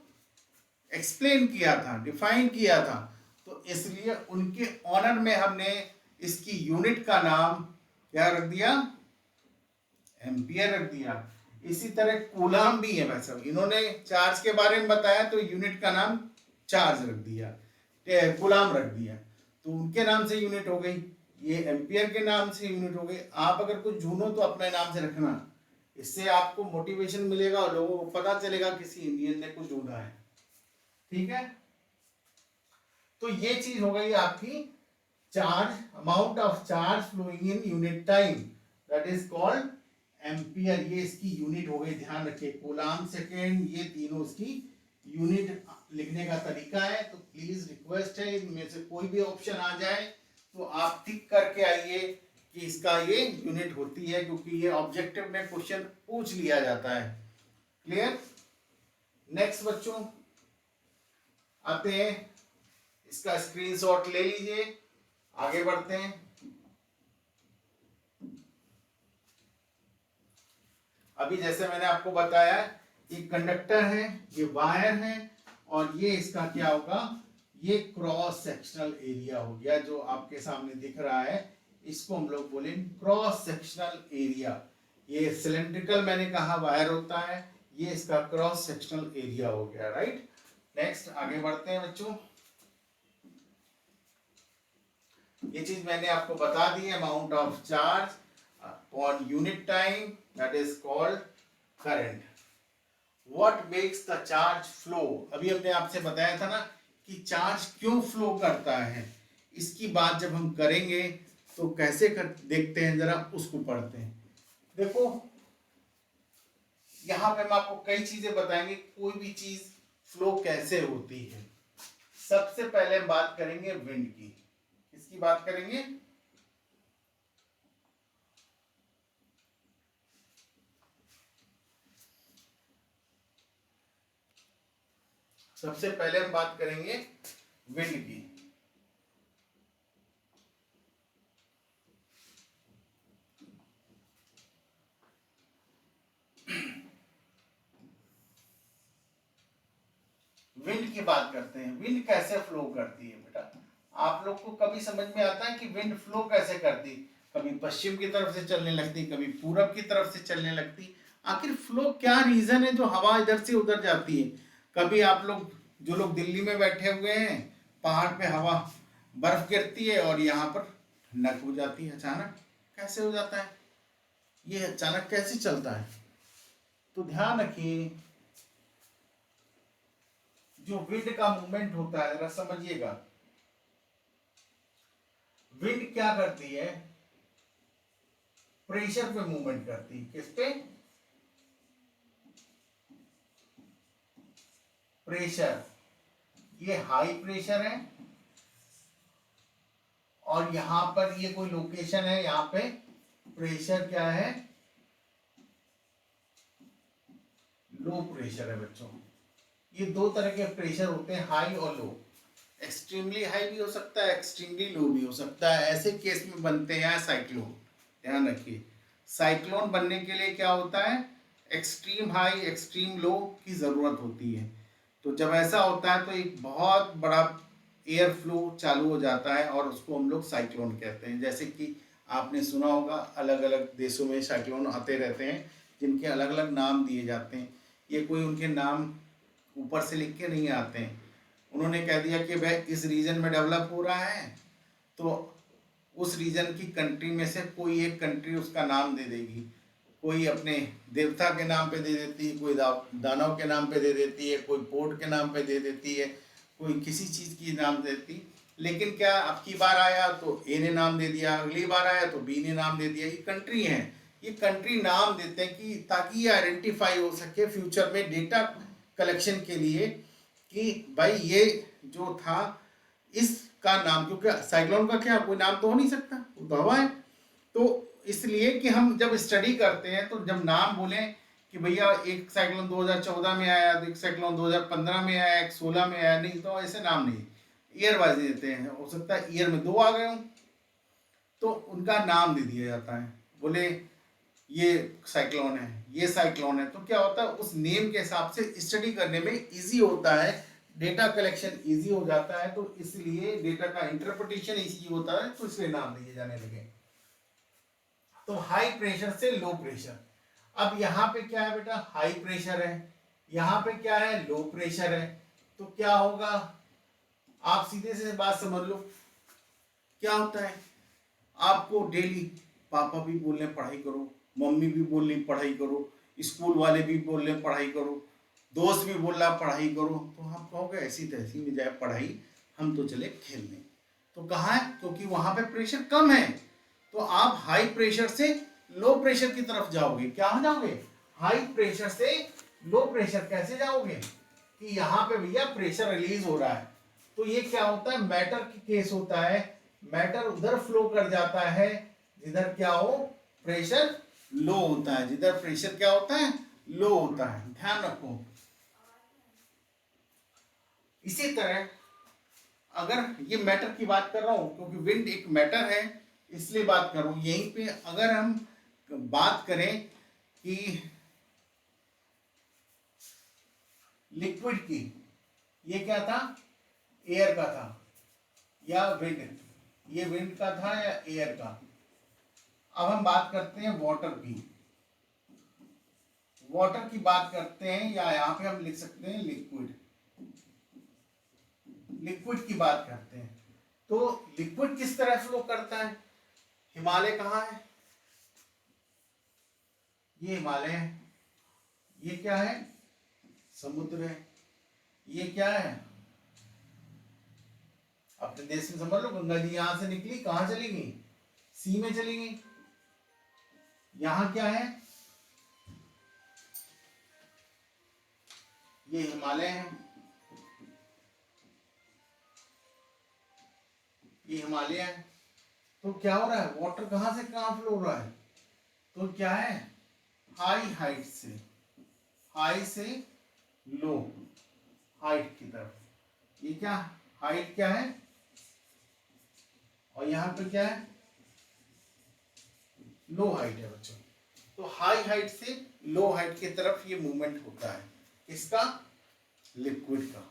एक्सप्लेन किया था, डिफाइन किया था, तो इसलिए उनके ऑनर में हमने इसकी यूनिट का नाम क्या रख दिया? एम्पियर रख दिया। इसी तरह कूलम भी है, वैसे इन्होंने चार्ज के बारे में बताया तो यूनिट का नाम चार्ज रख दिया, कूलम रख दिया, तो उनके नाम से यूनिट हो गई। ये एम्पियर के नाम से यूनिट हो गई। आप अगर कुछ ढूंढो तो अपने नाम से रखना, इससे आपको मोटिवेशन मिलेगा और लोगों को पता चलेगा किसी इंडियन ने कुछ ढूंढा है। ठीक है, तो ये चीज हो गई आपकी charge, amount of charge flowing in unit time, that is called ampere. ये इसकी यूनिट हो गई। ध्यान रखिए, कूलम सेकेंड, ये तीनों इसकी यूनिट लिखने का तरीका है। तो प्लीज रिक्वेस्ट है, इनमें से कोई भी ऑप्शन आ जाए तो आप टिक करके आइए कि इसका ये यूनिट होती है, क्योंकि ये ऑब्जेक्टिव में क्वेश्चन पूछ लिया जाता है। क्लियर? नेक्स्ट बच्चों आते हैं, इसका स्क्रीनशॉट ले लीजिए, आगे बढ़ते हैं। अभी जैसे मैंने आपको बताया, ये कंडक्टर है, ये वायर है, और ये इसका क्या होगा? ये क्रॉस सेक्शनल एरिया हो गया, जो आपके सामने दिख रहा है, इसको हम लोग बोले क्रॉस सेक्शनल एरिया। ये सिलेंड्रिकल मैंने कहा वायर होता है, ये इसका क्रॉस सेक्शनल एरिया हो गया। राइट, नेक्स्ट आगे बढ़ते हैं बच्चों। ये चीज मैंने आपको बता दी है, amount of charge on unit time, that is called current. What makes the charge flow? अभी हमने आपसे बताया था ना कि चार्ज क्यों फ्लो करता है। इसकी बात जब हम करेंगे तो कैसे कर देखते हैं, जरा उसको पढ़ते हैं। देखो यहाँ पे हम आपको कई चीजें बताएंगे, कोई भी चीज फ्लो कैसे होती है। सबसे पहले हम बात करेंगे विंड की। किसकी बात करेंगे? सबसे पहले हम बात करेंगे विंड की। विंड की बात करते हैं। विंड कैसे फ्लो करती है बेटा? आप लोग को कभी समझ में आता है कि विंड फ्लो कैसे करती? कभी पश्चिम की तरफ से चलने लगती, कभी पूरब की तरफ से चलने लगती। आखिर फ्लो क्या रीजन है जो हवा इधर से उधर जाती है? कभी आप लोग जो लोग दिल्ली में बैठे हुए हैं, पहाड़ पे हवा बर्फ गिरती है और यहाँ पर ठंडक हो जाती है अचानक। कैसे हो जाता है ये? अचानक कैसे चलता है? तो ध्यान रखिए, जो विंड का मूवमेंट होता है, जरा समझिएगा। विंड क्या करती है? प्रेशर पे मूवमेंट करती है। किस पे? प्रेशर। ये हाई प्रेशर है और यहां पर ये कोई लोकेशन है, यहां पे प्रेशर क्या है? लो प्रेशर है बच्चों। ये दो तरह के प्रेशर होते हैं, हाई और लो। एक्सट्रीमली हाई भी हो सकता है, एक्सट्रीमली लो भी हो सकता है। ऐसे केस में बनते हैं साइक्लोन। ध्यान रखिए, साइक्लोन बनने के लिए क्या होता है? एक्सट्रीम हाई एक्सट्रीम लो की ज़रूरत होती है। तो जब ऐसा होता है तो एक बहुत बड़ा एयर फ्लो चालू हो जाता है और उसको हम लोग साइक्लोन कहते हैं। जैसे कि आपने सुना होगा, अलग अलग देशों में साइक्लोन आते रहते हैं जिनके अलग अलग नाम दिए जाते हैं। ये कोई उनके नाम ऊपर से लिख के नहीं आते हैं, उन्होंने कह दिया कि भाई इस रीजन में डेवलप हो रहा है, तो उस रीजन की कंट्री में से कोई एक कंट्री उसका नाम दे देगी। कोई अपने देवता के नाम पे दे देती है, कोई दानव के नाम पे दे देती है, कोई पोर्ट के नाम पे दे देती है, कोई किसी चीज़ की नाम देती। लेकिन क्या अब की बार आया तो ए ने नाम दे दिया, अगली बार आया तो बी ने नाम दे दिया। ये कंट्री है, ये कंट्री नाम देते हैं कि ताकि ये आइडेंटिफाई हो सके फ्यूचर में डेटा कलेक्शन के लिए कि भाई ये जो था इसका नाम, क्योंकि साइक्लोन का क्या कोई नाम तो हो नहीं सकता, वो तो हवा है। तो इसलिए कि हम जब स्टडी करते हैं तो जब नाम बोलें कि भैया एक साइक्लोन 2014 में आया, एक साइक्लोन 2015 में आया, एक 16 में आया, नहीं तो ऐसे नाम नहीं, ईयर वाइज देते हैं। हो सकता है ईयर में 2 आ गए हों तो उनका नाम दे दिया जाता है। बोले ये साइक्लोन है, ये साइक्लोन है, तो क्या होता है उस नेम के हिसाब से स्टडी करने में इजी होता है, डेटा कलेक्शन इजी हो जाता है। तो इसलिए डेटा का इंटरप्रिटेशन इजी होता है, तो इसलिए नाम दिए जाने लगे। तो हाई प्रेशर से लो प्रेशर। अब यहाँ पे क्या है बेटा? हाई प्रेशर है, यहाँ पे क्या है? लो प्रेशर है। तो क्या होगा? आप सीधे से बात समझ लो। क्या होता है? आपको डेली पापा भी बोल रहे पढ़ाई करो, मम्मी भी बोल रही पढ़ाई करो, स्कूल वाले भी बोल रहे पढ़ाई करो, दोस्त भी बोल रहा पढ़ाई करो, तो आप कहोगे ऐसी तैसी में जाए पढ़ाई, हम तो चले खेलने। तो कहाँ है? क्योंकि वहां पे प्रेशर कम है, तो आप हाई प्रेशर से लो प्रेशर की तरफ जाओगे। क्या हो जाओगे? हाई प्रेशर से लो प्रेशर। कैसे जाओगे? कि यहाँ पे भैया प्रेशर रिलीज हो रहा है, तो ये क्या होता है? मैटर की केस होता है। मैटर उधर फ्लो कर जाता है जिधर क्या हो? प्रेशर लो होता है। जिधर प्रेशर क्या होता है? लो होता है। ध्यान रखो। इसी तरह अगर ये मैटर की बात कर रहा हूं क्योंकि विंड एक मैटर है, इसलिए बात कर रहा हूं। यहीं पे अगर हम बात करें कि लिक्विड की, ये क्या था? एयर का था या विंड? ये विंड का था या एयर का? अब हम बात करते हैं वाटर की। वाटर की बात करते हैं, या यहां पे हम लिख सकते हैं लिक्विड। लिक्विड की बात करते हैं तो लिक्विड किस तरह फ्लो करता है? हिमालय कहाँ है? ये हिमालय है। ये क्या है? समुद्र है। ये क्या है? अपने देश में समझ लो, गंगा जी यहां से निकली, कहां चली गई? सी में चलेंगे। यहां क्या है, ये हिमालय है, ये हिमालय है। तो क्या हो रहा है, वाटर कहां से कहां फ्लो हो रहा है, तो क्या है, हाई हाइट से, हाई से लो हाइट की तरफ। ये क्या हाइट क्या है, और यहां पे क्या है, लो हाइट है बच्चों। तो हाई हाइट से लो हाइट की तरफ ये मूवमेंट होता है, इसका, लिक्विड का।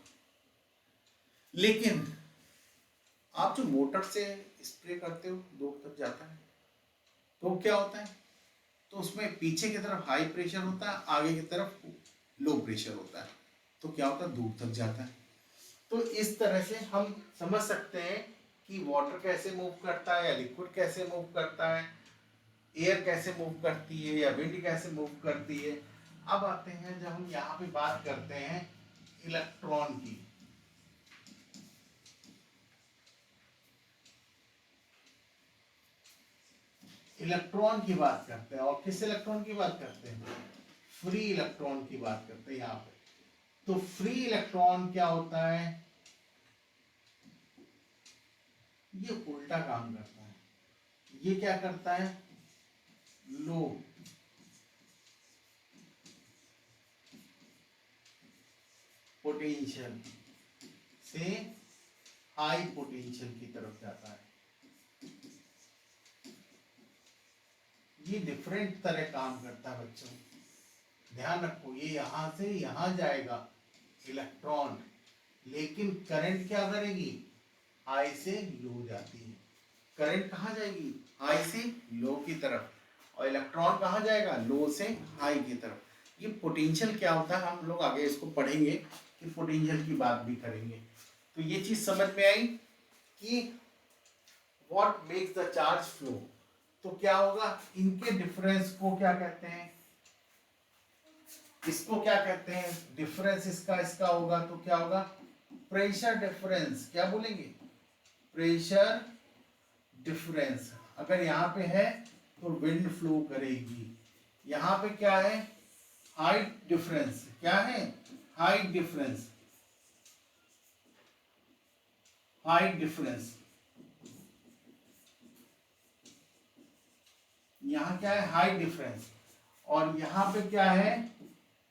लेकिन आप जो मोटर से स्प्रे करते हो, दूर तक जाता है, तो क्या होता है, तो उसमें पीछे की तरफ हाई प्रेशर होता है, आगे की तरफ लो प्रेशर होता है, तो क्या होता है, दूर तक जाता है। तो इस तरह से हम समझ सकते हैं कि वाटर कैसे मूव करता है, या लिक्विड कैसे मूव करता है, एयर कैसे मूव करती है, या विंड कैसे मूव करती है। अब आते हैं, जब हम यहाँ पे बात करते हैं इलेक्ट्रॉन की, इलेक्ट्रॉन की बात करते हैं, और किस इलेक्ट्रॉन की बात करते हैं, फ्री इलेक्ट्रॉन की बात करते हैं यहाँ पे। तो फ्री इलेक्ट्रॉन क्या होता है, ये उल्टा काम करता है। ये क्या करता है, लो पोटेंशियल से हाई पोटेंशियल की तरफ जाता है। ये डिफरेंट तरह काम करता है बच्चों, ध्यान रखो। ये यहां से यहां जाएगा इलेक्ट्रॉन, लेकिन करंट क्या करेगी, हाई से लो जाती है। करंट कहाँ जाएगी, हाई से लो की तरफ, और इलेक्ट्रॉन कहाँ जाएगा, लो से हाई की तरफ। ये पोटेंशियल क्या होता है, हम लोग आगे इसको पढ़ेंगे कि पोटेंशियल की बात भी करेंगे। तो ये चीज समझ में आई कि what makes the charge flow. तो क्या होगा, इनके डिफरेंस को क्या कहते हैं, इसको क्या कहते हैं, डिफरेंस इसका इसका होगा, तो क्या होगा, प्रेशर डिफरेंस। क्या बोलेंगे, प्रेशर डिफरेंस। अगर यहाँ पे है तो विंड फ्लो करेगी। यहाँ पे क्या है, हाइट डिफरेंस। क्या है, हाइट डिफरेंस, हाइट डिफरेंस। यहाँ क्या है, हाइट डिफरेंस, और यहाँ पे क्या है,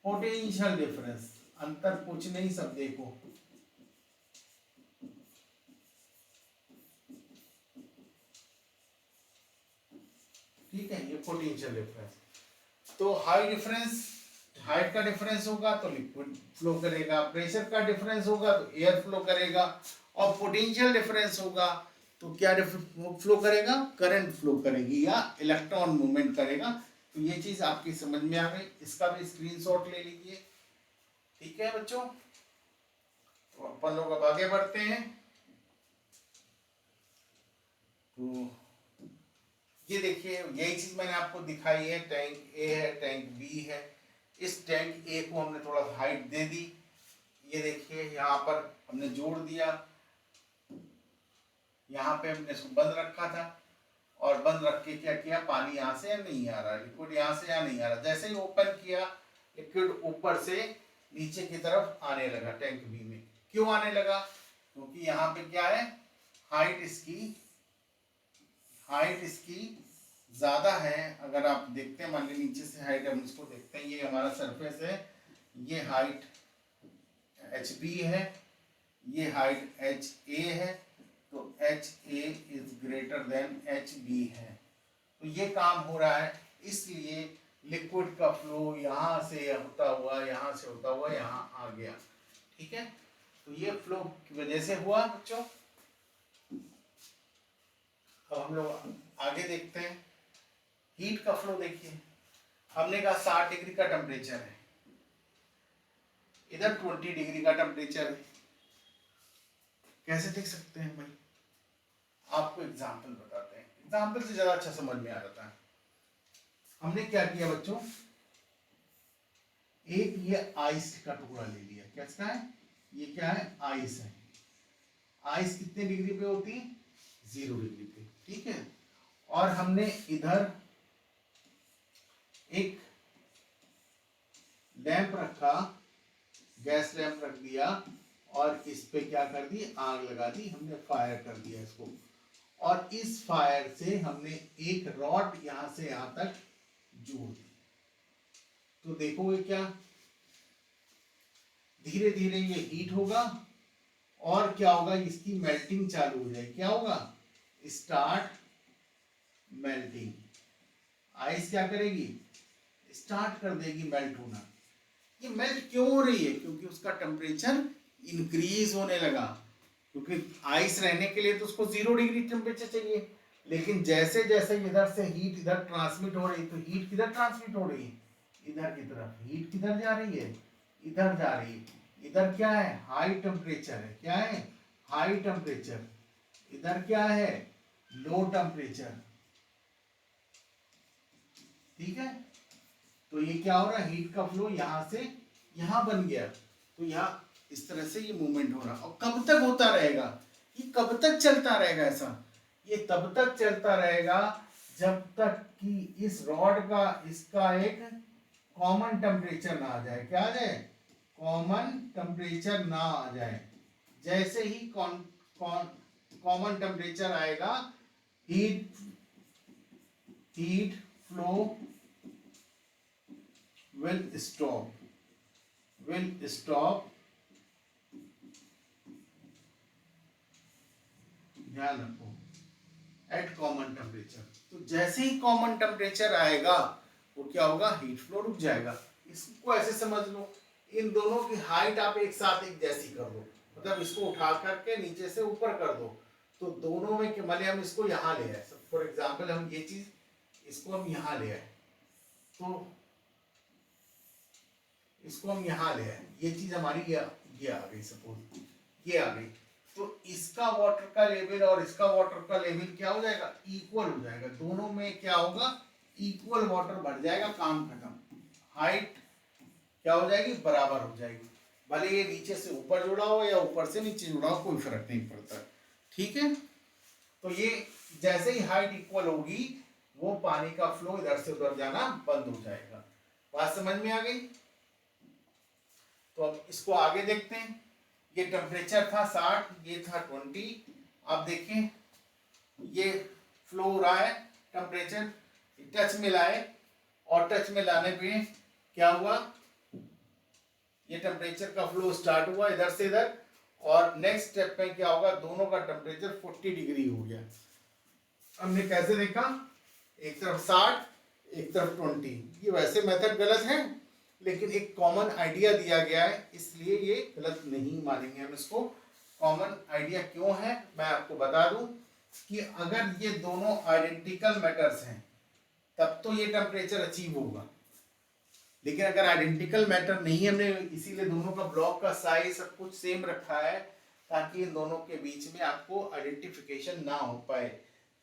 पोटेंशियल डिफरेंस। अंतर कुछ नहीं, सब देखो। ठीक है, ये पोटेंशियल डिफरेंस। तो हाई डिफरेंस, हाइट का डिफरेंस होगा तो लिक्विड फ्लो करेगा, प्रेशर का डिफरेंस होगा तो एयर फ्लो करेगा, और पोटेंशियल डिफरेंस होगा तो क्या फ्लो करेगा, करंट फ्लो करेगी, या इलेक्ट्रॉन मूवमेंट करेगा। तो ये चीज आपकी समझ में आ गई, इसका भी स्क्रीनशॉट ले लीजिए। ठीक है बच्चों, तो अपन लोग अब आगे बढ़ते हैं। तो ये देखिए, यही चीज मैंने आपको दिखाई है, टैंक ए है, टैंक बी है। इस टैंक ए को हमने थोड़ा हाइट दे दी, ये देखिए यहाँ पर हमने जोड़ दिया, यहाँ पे हमने इसको बंद रखा था, और बंद रख के क्या किया, पानी यहाँ से नहीं आ रहा, लिक्विड यहाँ से यहाँ नहीं आ रहा। जैसे ही ओपन किया, लिक्विड ऊपर से नीचे की तरफ आने लगा टैंक बी में। क्यों आने लगा, क्योंकि यहाँ पे क्या है, हाइट इसकी ज्यादा है। अगर आप देखते हैं, मान लीजिए नीचे से हाइट, हम इसको देखते हैं, ये हमारा सरफेस है, ये हाइट एच बी है, ये हाइट एच ए है, तो H A is greater than H B है। तो ये काम हो रहा है, इसलिए लिक्विड का फ्लो यहाँ से होता हुआ, यहाँ से होता हुआ यहाँ आ गया। ठीक है, तो ये फ्लो की वजह से हुआ बच्चों। अब हम लोग आगे देखते हैं, हीट का फ्लो देखिए। हमने कहा 60 डिग्री का टेम्परेचर है, इधर 20 डिग्री का टेम्परेचर है। कैसे देख सकते हैं भाई, आपको एग्जाम्पल बताते हैं, एग्जाम्पल से ज्यादा अच्छा समझ में आ जाता है। हमने क्या किया बच्चों, एक ये आइस का टुकड़ा ले लिया। कैसा है, ये क्या है, आइस है। आइस कितने डिग्री पे होती है, 0 डिग्री पे। ठीक है, और हमने इधर एक लैंप रखा, गैस लैंप रख दिया और इस पे क्या कर दी, आग लगा दी, हमने फायर कर दिया इसको। और इस फायर से हमने एक रॉड यहां से यहां तक जोड़ दी। तो देखोगे क्या, धीरे धीरे ये हीट होगा और क्या होगा, इसकी मेल्टिंग चालू हो जाएगी। क्या होगा, स्टार्ट मेल्टिंग। आइस क्या करेगी, स्टार्ट कर देगी मेल्ट होना। ये मेल्ट क्यों हो रही है, क्योंकि उसका टेम्परेचर इंक्रीज होने लगा। क्योंकि आइस रहने के लिए तो उसको 0 डिग्री टेम्परेचर चाहिए, लेकिन जैसे जैसे इधर से हीट इधर ट्रांसमिट हो रही है, तो हीट किधर ट्रांसमिट हो रही है, इधर की तरफ। हीट किधर जा रही है, इधर जा रही है। इधर क्या है, हाई टेम्परेचर है। क्या है, हाई टेम्परेचर। इधर क्या है, लो टेम्परेचर। ठीक है, तो ये क्या हो रहा है, हीट का फ्लो यहां से यहां बन गया। तो यहाँ इस तरह से ये मूवमेंट हो रहा। और कब तक होता रहेगा, ये कब तक चलता रहेगा ऐसा, ये तब तक चलता रहेगा जब तक कि इस रॉड का इसका एक कॉमन टेम्परेचर ना आ जाए। क्या आ जाए, कॉमन टेम्परेचर ना आ जाए। जैसे ही कॉमन टेम्परेचर आएगा, हीट फ्लो will stop। ध्यान रखो, एट कॉमन टेम्परेचर। तो जैसे ही कॉमन टेम्परेचर आएगा, वो क्या होगा, हीट फ्लो रुक जाएगा। इसको ऐसे समझ लो, इन दोनों की हाइट आप एक साथ एक जैसी कर दो, मतलब इसको उठा करके नीचे से ऊपर कर दो, तो दोनों में मान लिया हम इसको यहाँ ले आए, फॉर एग्जाम्पल हम ये चीज इसको हम यहाँ ले आए, तो इसको हम यहाँ ले आए, ये चीज हमारी ये आ गई, सपोज ये आ गई। तो इसका वाटर का लेवल और इसका वाटर का लेवल क्या हो जाएगा, इक्वल हो जाएगा। दोनों में क्या होगा, इक्वल वाटर बढ़ जाएगा, काम खत्म। हाइट क्या हो जाएगी, बराबर हो जाएगी। भले ये नीचे से ऊपर जुड़ा हो या ऊपर से नीचे जुड़ा हो, कोई फर्क नहीं पड़ता। ठीक है, तो ये जैसे ही हाइट इक्वल होगी, वो पानी का फ्लो इधर से उधर जाना बंद हो जाएगा। बात समझ में आ गई। तो अब इसको आगे देखते हैं। ये टेम्परेचर था 60, ये था 20। अब देखें ये फ्लो हो रहा है, टेम्परेचर टच में लाए और टच में लाने पे क्या हुआ, ये टेम्परेचर का फ्लो स्टार्ट हुआ इधर से इधर, और नेक्स्ट स्टेप पे क्या होगा, दोनों का टेम्परेचर 40 डिग्री हो गया। हमने कैसे देखा, एक तरफ 60 एक तरफ 20। ये वैसे मेथड गलत है, लेकिन एक कॉमन आइडिया दिया गया है, इसलिए ये गलत नहीं मानेंगे हम इसको। कॉमन आइडिया क्यों है, मैं आपको बता दूं कि अगर ये दोनों आइडेंटिकल मैटर्स हैं तब तो ये टेम्परेचर अचीव होगा, लेकिन अगर आइडेंटिकल मैटर नहीं है, हमने इसीलिए दोनों का ब्लॉक का साइज सब कुछ सेम रखा है, ताकि इन दोनों के बीच में आपको आइडेंटिफिकेशन ना हो पाए।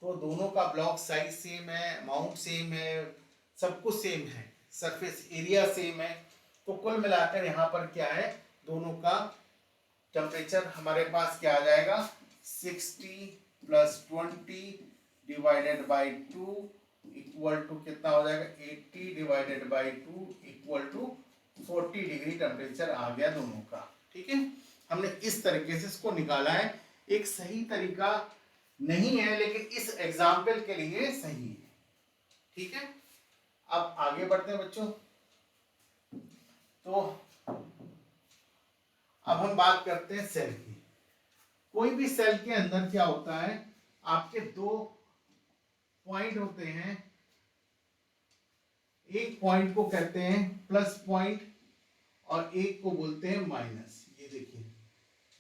तो दोनों का ब्लॉक साइज सेम है, अमाउंट सेम है, सब कुछ सेम है, सरफेस एरिया सेम है। तो कुल मिलाकर यहाँ पर क्या है, दोनों का टेम्परेचर हमारे पास क्या आ जाएगा, 60 + 20 डिवाइडेड बाई 2 इक्वल टू कितना हो जाएगा, 80 divided by 2 equal to 40 degree temperature आ गया दोनों का। ठीक है, हमने इस तरीके से इसको निकाला है। एक सही तरीका नहीं है, लेकिन इस एग्जाम्पल के लिए सही है। ठीक है, अब आगे बढ़ते हैं बच्चों। तो अब हम बात करते हैं सेल की। कोई भी सेल के अंदर क्या होता है, आपके दो पॉइंट होते हैं। एक पॉइंट को कहते हैं प्लस पॉइंट और एक को बोलते हैं माइनस। ये देखिए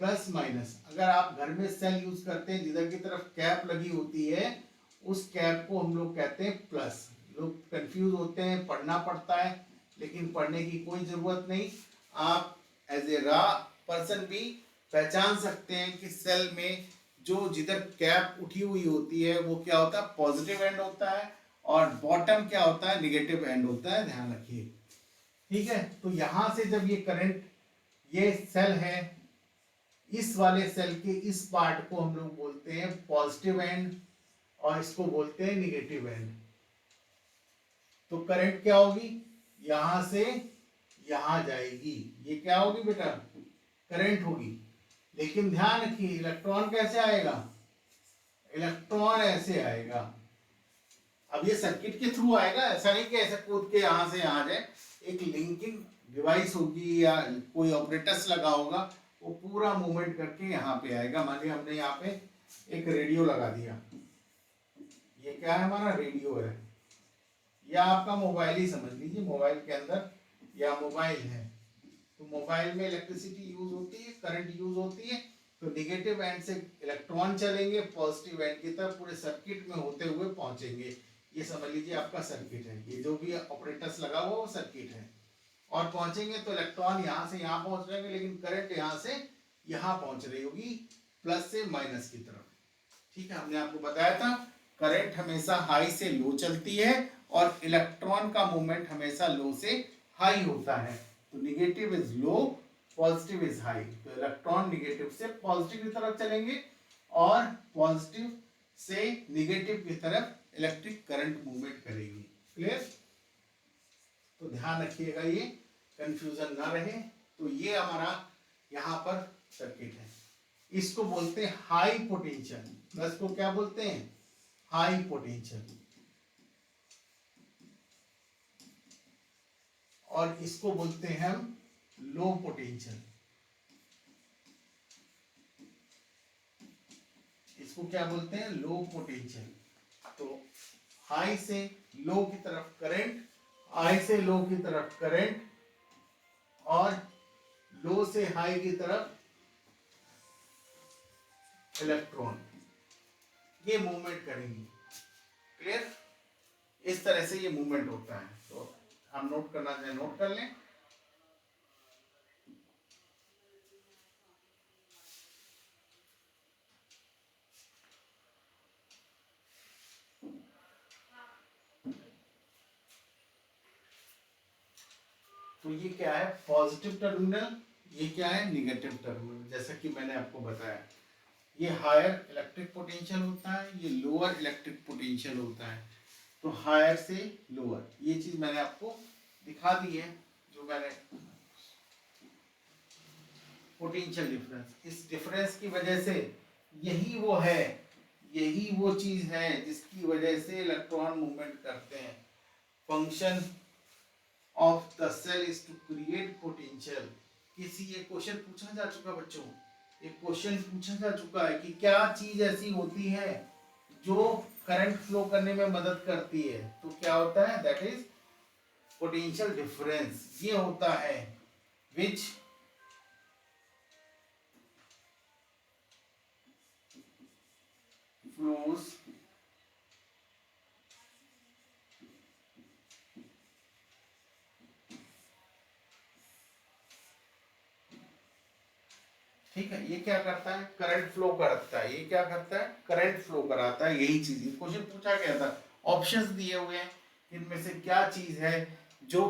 प्लस माइनस। अगर आप घर में सेल यूज करते हैं, जिधर की तरफ कैप लगी होती है, उस कैप को हम लोग कहते हैं प्लस। लोग कंफ्यूज होते हैं, पढ़ना पड़ता है, लेकिन पढ़ने की कोई जरूरत नहीं। आप एज ए रा पर्सन भी पहचान सकते हैं कि सेल में जो जिधर कैप उठी हुई होती है वो क्या होता है, पॉजिटिव एंड होता है, और बॉटम क्या होता है, निगेटिव एंड होता है। ध्यान रखिए। ठीक है, तो यहां से जब ये करंट, ये सेल है, इस वाले सेल के इस पार्ट को हम लोग बोलते हैं पॉजिटिव एंड, और इसको बोलते हैं निगेटिव एंड। तो करंट क्या होगी, यहां से यहां जाएगी, ये क्या होगी बेटा, करंट होगी। लेकिन ध्यान रखिए इलेक्ट्रॉन कैसे आएगा, इलेक्ट्रॉन ऐसे आएगा। अब ये सर्किट के थ्रू आएगा, ऐसा नहीं कि ऐसे कूद के यहां से यहां जाए। एक लिंकिंग डिवाइस होगी या कोई ऑपरेटर्स लगा होगा, वो पूरा मूवमेंट करके यहाँ पे आएगा। मान लिया हमने यहाँ पे एक रेडियो लगा दिया, ये क्या है हमारा रेडियो है, या आपका मोबाइल ही समझ लीजिए, मोबाइल के अंदर या मोबाइल है, तो मोबाइल में इलेक्ट्रिसिटी यूज होती है, करंट यूज होती है। तो निगेटिव एंड से इलेक्ट्रॉन चलेंगे पॉजिटिव एंड की तरफ, पूरे सर्किट में होते हुए पहुंचेंगे। ये समझ लीजिए आपका सर्किट है, ये जो भी ऑपरेटर्स लगा हुआ वो सर्किट है। और पहुंचेंगे तो इलेक्ट्रॉन यहाँ से यहाँ पहुंच रहे हैं, लेकिन करंट यहाँ से यहाँ पहुंच रही होगी, प्लस से माइनस की तरफ। ठीक है, हमने आपको बताया था करंट हमेशा हाई से लो चलती है और इलेक्ट्रॉन का मूवमेंट हमेशा लो से हाई होता है। तो negative is low, positive is high. तो इलेक्ट्रॉन निगेटिव से पॉजिटिव की तरफ चलेंगे और पॉजिटिव से निगेटिव की तरफ इलेक्ट्रिक करंट मूवमेंट करेगी। क्लियर? तो ध्यान रखिएगा, ये कंफ्यूजन ना रहे। तो ये हमारा यहाँ पर सर्किट है, इसको बोलते हैं हाई पोटेंशियल, प्लस को क्या बोलते हैं, हाई पोटेंशियल। और इसको बोलते हैं हम लो पोटेंशियल। इसको क्या बोलते हैं, लो पोटेंशियल। तो हाई से लो की तरफ करंट, हाई से लो की तरफ करंट, और लो से हाई की तरफ इलेक्ट्रॉन, ये मूवमेंट करेंगे। क्लियर? इस तरह से ये मूवमेंट होता है। तो हम नोट करना चाहें नोट कर लें। तो ये क्या है, पॉजिटिव टर्मिनल, ये क्या है, निगेटिव टर्मिनल। जैसा कि मैंने आपको बताया, ये हायर इलेक्ट्रिक पोटेंशियल होता है, ये लोअर इलेक्ट्रिक पोटेंशियल होता है। तो हायर से लोअर, ये चीज मैंने आपको दिखा दी है, जो मैंने पोटेंशियल डिफरेंस, इस डिफरेंस की वजह से यही वो है, यही वो चीज है जिसकी वजह से इलेक्ट्रॉन मूवमेंट करते हैं। Function of the cell is to create potential. किसी ये क्वेश्चन पूछा जा चुका बच्चों, एक क्वेश्चन पूछा जा चुका है कि क्या चीज ऐसी होती है जो करंट फ्लो करने में मदद करती है। तो क्या होता है, दैट इज पोटेंशियल डिफरेंस। ये होता है विच फ्लोज ठीक है, ये क्या करता है, करंट फ्लो करता है। ये क्या करता है, करंट फ्लो कराता है। यही चीज क्वेश्चन पूछा गया था, ऑप्शंस दिए हुए हैं, इनमें से क्या चीज है जो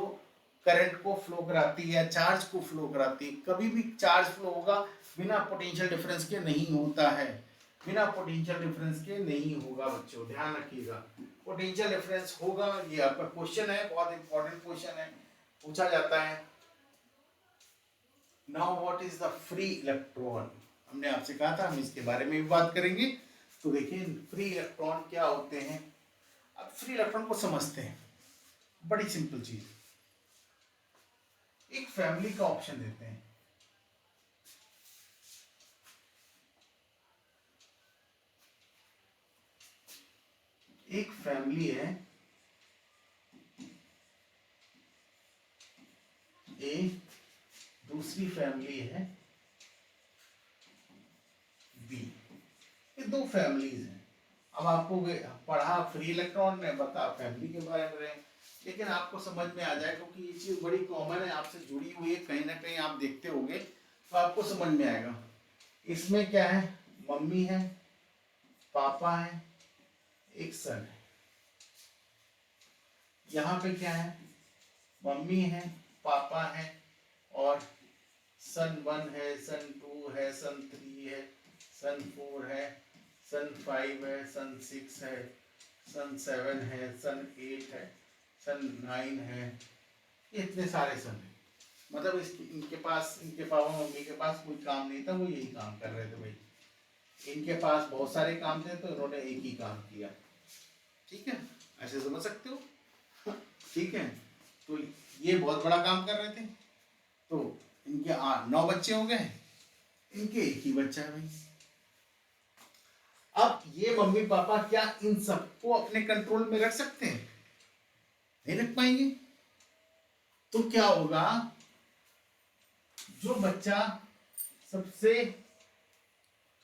करंट को फ्लो कराती है, चार्ज को फ्लो कराती है। कभी भी चार्ज फ्लो होगा बिना पोटेंशियल डिफरेंस के नहीं होता है, बिना पोटेंशियल डिफरेंस के नहीं होगा बच्चों, ध्यान रखिएगा। पोटेंशियल डिफरेंस होगा, ये आपका क्वेश्चन है, बहुत इंपॉर्टेंट क्वेश्चन है, पूछा जाता है। Now what is the free electron, हमने आपसे कहा था हम इसके बारे में भी बात करेंगे। तो देखिए फ्री इलेक्ट्रॉन क्या होते हैं। अब फ्री इलेक्ट्रॉन को समझते हैं, बड़ी सिंपल चीज, एक फैमिली का ऑप्शन देते हैं। एक फैमिली है ए, दूसरी फैमिली है बी, ये दो फैमिलीज हैं। अब आपको पढ़ा फ्री इलेक्ट्रॉन ने, बता फैमिली के बारे में रहे, लेकिन आपको समझ में आ जाए क्योंकि ये चीज बड़ी कॉमन है, आपसे जुड़ी हुई है, कहीं ना कहीं आप देखते होंगे तो आपको समझ में आएगा। इसमें क्या है, मम्मी है, पापा है, एक सन है। यहाँ पे क्या है, मम्मी है, पापा है, और सन 1 है, सन 2 है, सन 3 है, सन 4 है, सन 5 है, सन 6 है, सन 7 है, सन 8 है, सन 9 है, इतने सारे सन है। मतलब इनके पास, इनके पापा मम्मी के पास कोई काम नहीं था, वो यही काम कर रहे थे भाई। इनके पास बहुत सारे काम थे तो इन्होंने एक ही काम किया। ठीक है, ऐसे समझ सकते हो। ठीक है, तो ये बहुत बड़ा काम कर रहे थे। तो इनके 9 बच्चे हो गए, इनके एक ही बच्चा है भाई। अब ये मम्मी पापा क्या इन सबको अपने कंट्रोल में रख सकते हैं? नहीं रख पाएंगे। तो क्या होगा, जो बच्चा सबसे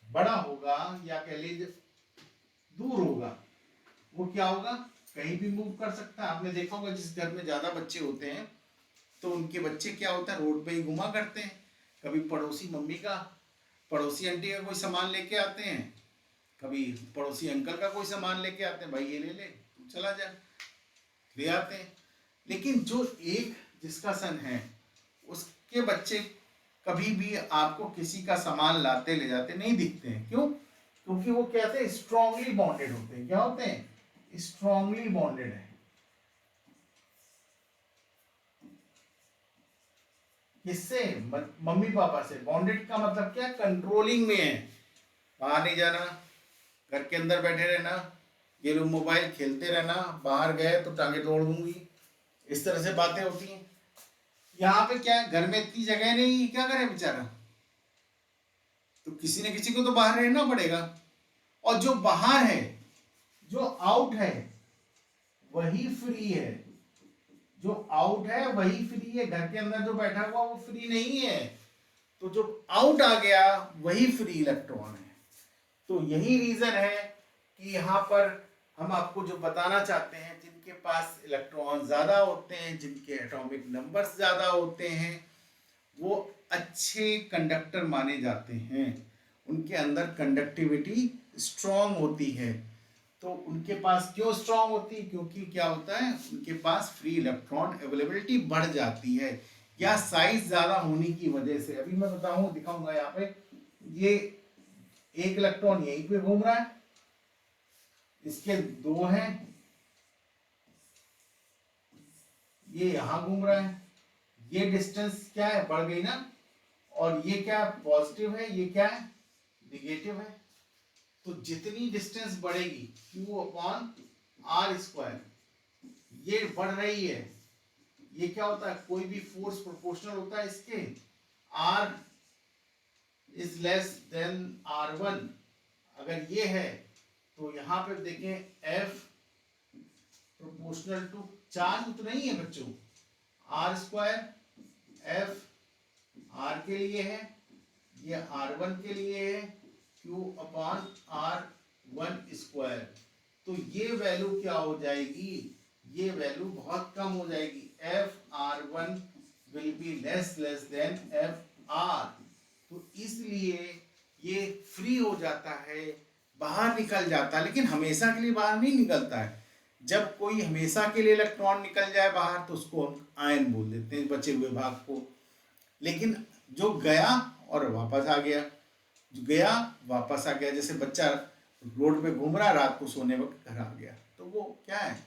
बड़ा होगा या कह लीजिए दूर होगा, वो क्या होगा, कहीं भी मूव कर सकता है। आपने देखा होगा जिस घर में ज्यादा बच्चे होते हैं तो उनके बच्चे क्या होता है, रोड पे ही घुमा करते हैं। कभी पड़ोसी मम्मी का, पड़ोसी आंटी का कोई सामान लेके आते हैं, कभी पड़ोसी अंकल का कोई सामान लेके आते हैं, भाई ये ले ले, तू चला जा, ले आते हैं। लेकिन जो एक जिसका सन है, उसके बच्चे कभी भी आपको किसी का सामान लाते ले जाते नहीं दिखते हैं। क्यों? क्योंकि वो कहते हैं स्ट्रांगली बॉन्डेड होते हैं। क्या होते हैं? स्ट्रांगली बॉन्डेड है। किससे? मम्मी पापा से। बॉन्डेड का मतलब क्या? कंट्रोलिंग में है। बाहर नहीं जाना, घर के अंदर बैठे रहना, ये लोग मोबाइल खेलते रहना, बाहर गए तो टांगे तोड़ दूंगी, इस तरह से बातें होती हैं। यहाँ पे क्या है, घर में इतनी जगह नहीं, क्या करे बेचारा, तो किसी न किसी को तो बाहर रहना पड़ेगा। और जो बाहर है, जो आउट है, वही फ्री है। जो आउट है वही फ्री है। घर के अंदर जो बैठा हुआ वो फ्री नहीं है। तो जो आउट आ गया वही फ्री इलेक्ट्रॉन है। तो यही रीजन है कि यहाँ पर हम आपको जो बताना चाहते हैं, जिनके पास इलेक्ट्रॉन ज्यादा होते हैं, जिनके एटॉमिक नंबर्स ज्यादा होते हैं, वो अच्छे कंडक्टर माने जाते हैं। उनके अंदर कंडक्टिविटी स्ट्रॉन्ग होती है। तो उनके पास क्यों स्ट्रॉन्ग होती है? क्योंकि क्या होता है, उनके पास फ्री इलेक्ट्रॉन अवेलेबिलिटी बढ़ जाती है, या साइज ज्यादा होने की वजह से। अभी मैं बताऊं, दिखाऊंगा यहाँ पे, ये एक इलेक्ट्रॉन यहीं पे घूम रहा है, इसके 2 हैं, ये यहां घूम रहा है। ये डिस्टेंस क्या है, बढ़ गई ना। और ये क्या पॉजिटिव है, ये क्या है निगेटिव है। तो जितनी डिस्टेंस बढ़ेगी Q/r², ये बढ़ रही है। ये क्या होता है, कोई भी फोर्स प्रोपोर्शनल होता है इसके। R is less than R1, अगर ये है तो यहां पे देखें F प्रोपोर्शनल टू चार्ज उतना ही है बच्चों। R² F R के लिए है, ये R1 के लिए है, Q/r1²। तो ये वैल्यू क्या हो जाएगी, ये वैल्यू बहुत कम हो जाएगी। FR1 will be less than FR। तो इसलिए ये फ्री हो जाता है, बाहर निकल जाता है। लेकिन हमेशा के लिए बाहर नहीं निकलता है। जब कोई हमेशा के लिए इलेक्ट्रॉन निकल जाए बाहर तो उसको हम आयन बोल देते हैं, बचे हुए भाग को। लेकिन जो गया और वापस आ गया, जो गया वापस आ गया, जैसे बच्चा रोड पे घूम रहा, रात को सोने वक्त घर आ गया, तो वो क्या है,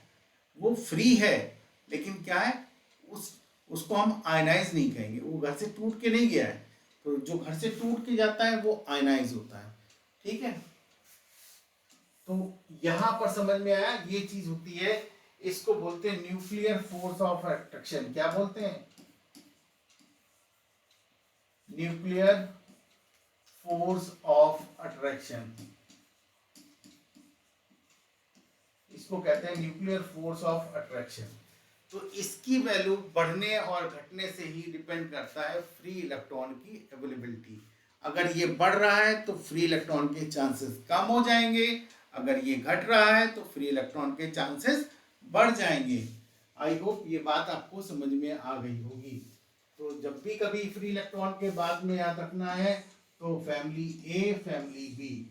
वो फ्री है। लेकिन क्या है, उसको हम आयनाइज नहीं कहेंगे, वो घर से टूट के नहीं गया है। तो जो घर से टूट के जाता है वो आयनाइज होता है। ठीक है, तो यहां पर समझ में आया, ये चीज होती है, इसको बोलते हैं न्यूक्लियर फोर्स ऑफ अट्रैक्शन। क्या बोलते हैं? न्यूक्लियर फोर्स ऑफ अट्रैक्शन, इसको कहते हैं न्यूक्लियर फोर्स ऑफ अट्रैक्शन। तो इसकी वैल्यू बढ़ने और घटने से ही डिपेंड करता है फ्री इलेक्ट्रॉन की अवेलेबिलिटी। अगर ये बढ़ रहा है तो फ्री इलेक्ट्रॉन के चांसेस कम हो जाएंगे, अगर ये घट रहा है तो फ्री इलेक्ट्रॉन के चांसेस बढ़ जाएंगे। आई होप ये बात आपको समझ में आ गई होगी। तो जब भी कभी फ्री इलेक्ट्रॉन के बाद में याद रखना है तो फैमिली ए फैमिली बी,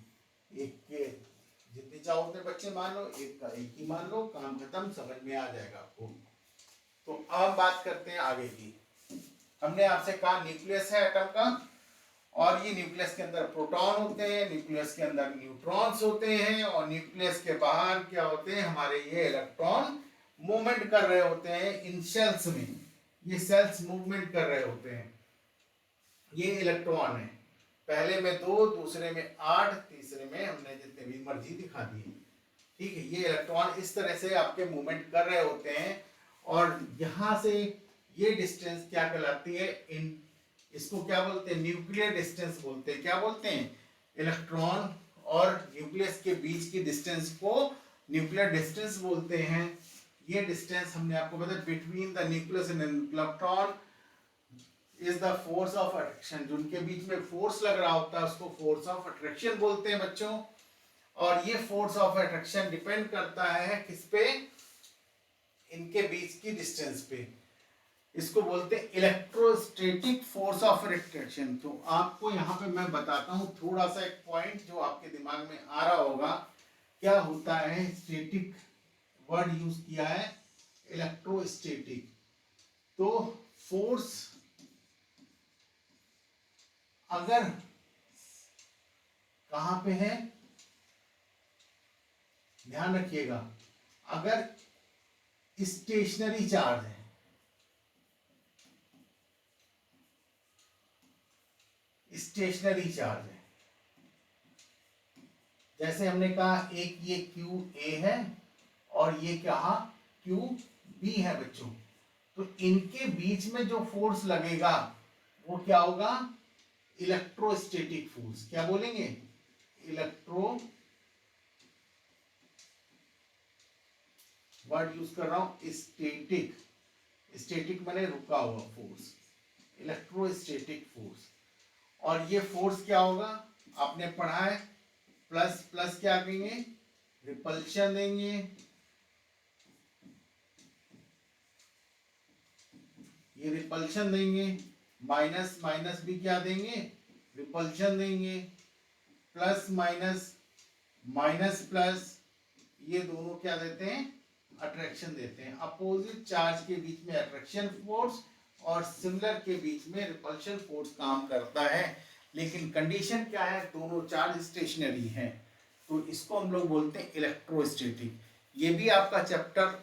एक के जितने चाहो उतने बच्चे मान लो, एक का एक ही मान लो, काम खत्म, समझ में आ जाएगा आपको। तो अब बात करते हैं आगे की। हमने आपसे कहा न्यूक्लियस है एटम का, और ये न्यूक्लियस के अंदर प्रोटॉन होते हैं, न्यूक्लियस के अंदर न्यूट्रॉन्स होते हैं, और न्यूक्लियस के बाहर क्या होते हैं हमारे ये इलेक्ट्रॉन मूवमेंट कर रहे होते हैं इन सेल्स में। ये सेल्स मूवमेंट कर रहे होते हैं। ये इलेक्ट्रॉन है, पहले में 2, दूसरे में 8, तीसरे में हमने जितने भी मर्जी दिखा दिए। ठीक है, ये इलेक्ट्रॉन इस तरह से आपके मूवमेंट कर रहे होते हैं, और यहां से ये डिस्टेंस क्या कहलाती है, इन इसको क्या बोलते हैं, न्यूक्लियर डिस्टेंस बोलते हैं। क्या बोलते हैं, इलेक्ट्रॉन और न्यूक्लियस के बीच की डिस्टेंस को न्यूक्लियर डिस्टेंस बोलते हैं। ये डिस्टेंस हमने आपको बताया, between the nucleus and electron is the force of attraction. जो उनके बीच में फोर्स लग रहा होता है उसको फोर्स ऑफ अट्रैक्शन बोलते हैं बच्चों। और ये फोर्स ऑफ अट्रैक्शन डिपेंड करता है किस पे, इनके बीच की डिस्टेंस पे। इसको बोलते हैं इलेक्ट्रोस्टैटिक फोर्स ऑफ अट्रैक्शन। तो आपको यहाँ पे मैं बताता हूँ थोड़ा सा एक पॉइंट जो आपके दिमाग में आ रहा होगा, क्या होता है स्टैटिक, वर्ड यूज किया है इलेक्ट्रोस्टैटिक। तो फोर्स अगर कहां पे है, ध्यान रखिएगा, अगर स्टेशनरी चार्ज है, स्टेशनरी चार्ज है, जैसे हमने कहा एक ये क्यू ए है और ये क्या क्यू बी है बच्चों, तो इनके बीच में जो फोर्स लगेगा वो क्या होगा, इलेक्ट्रोस्टैटिक फोर्स। क्या बोलेंगे, इलेक्ट्रो, वर्ड यूज कर रहा हूं स्टैटिक, स्टैटिक माने रुका हुआ फोर्स, इलेक्ट्रोस्टैटिक फोर्स। और ये फोर्स क्या होगा, आपने पढ़ा है, प्लस प्लस क्या देंगे, रिपल्शन देंगे, ये रिपल्शन देंगे, माइनस माइनस भी क्या देंगे, रिपल्शन देंगे, प्लस माइनस, माइनस प्लस, ये दोनों क्या देते हैं, अट्रैक्शन देते हैं। अपोजिट चार्ज के बीच में अट्रैक्शन फोर्स और सिमिलर के बीच में रिपल्शन फोर्स काम करता है। लेकिन कंडीशन क्या है, दोनों चार्ज स्टेशनरी हैं, तो इसको हम लोग बोलते हैं इलेक्ट्रोस्टैटिक। ये भी आपका चैप्टर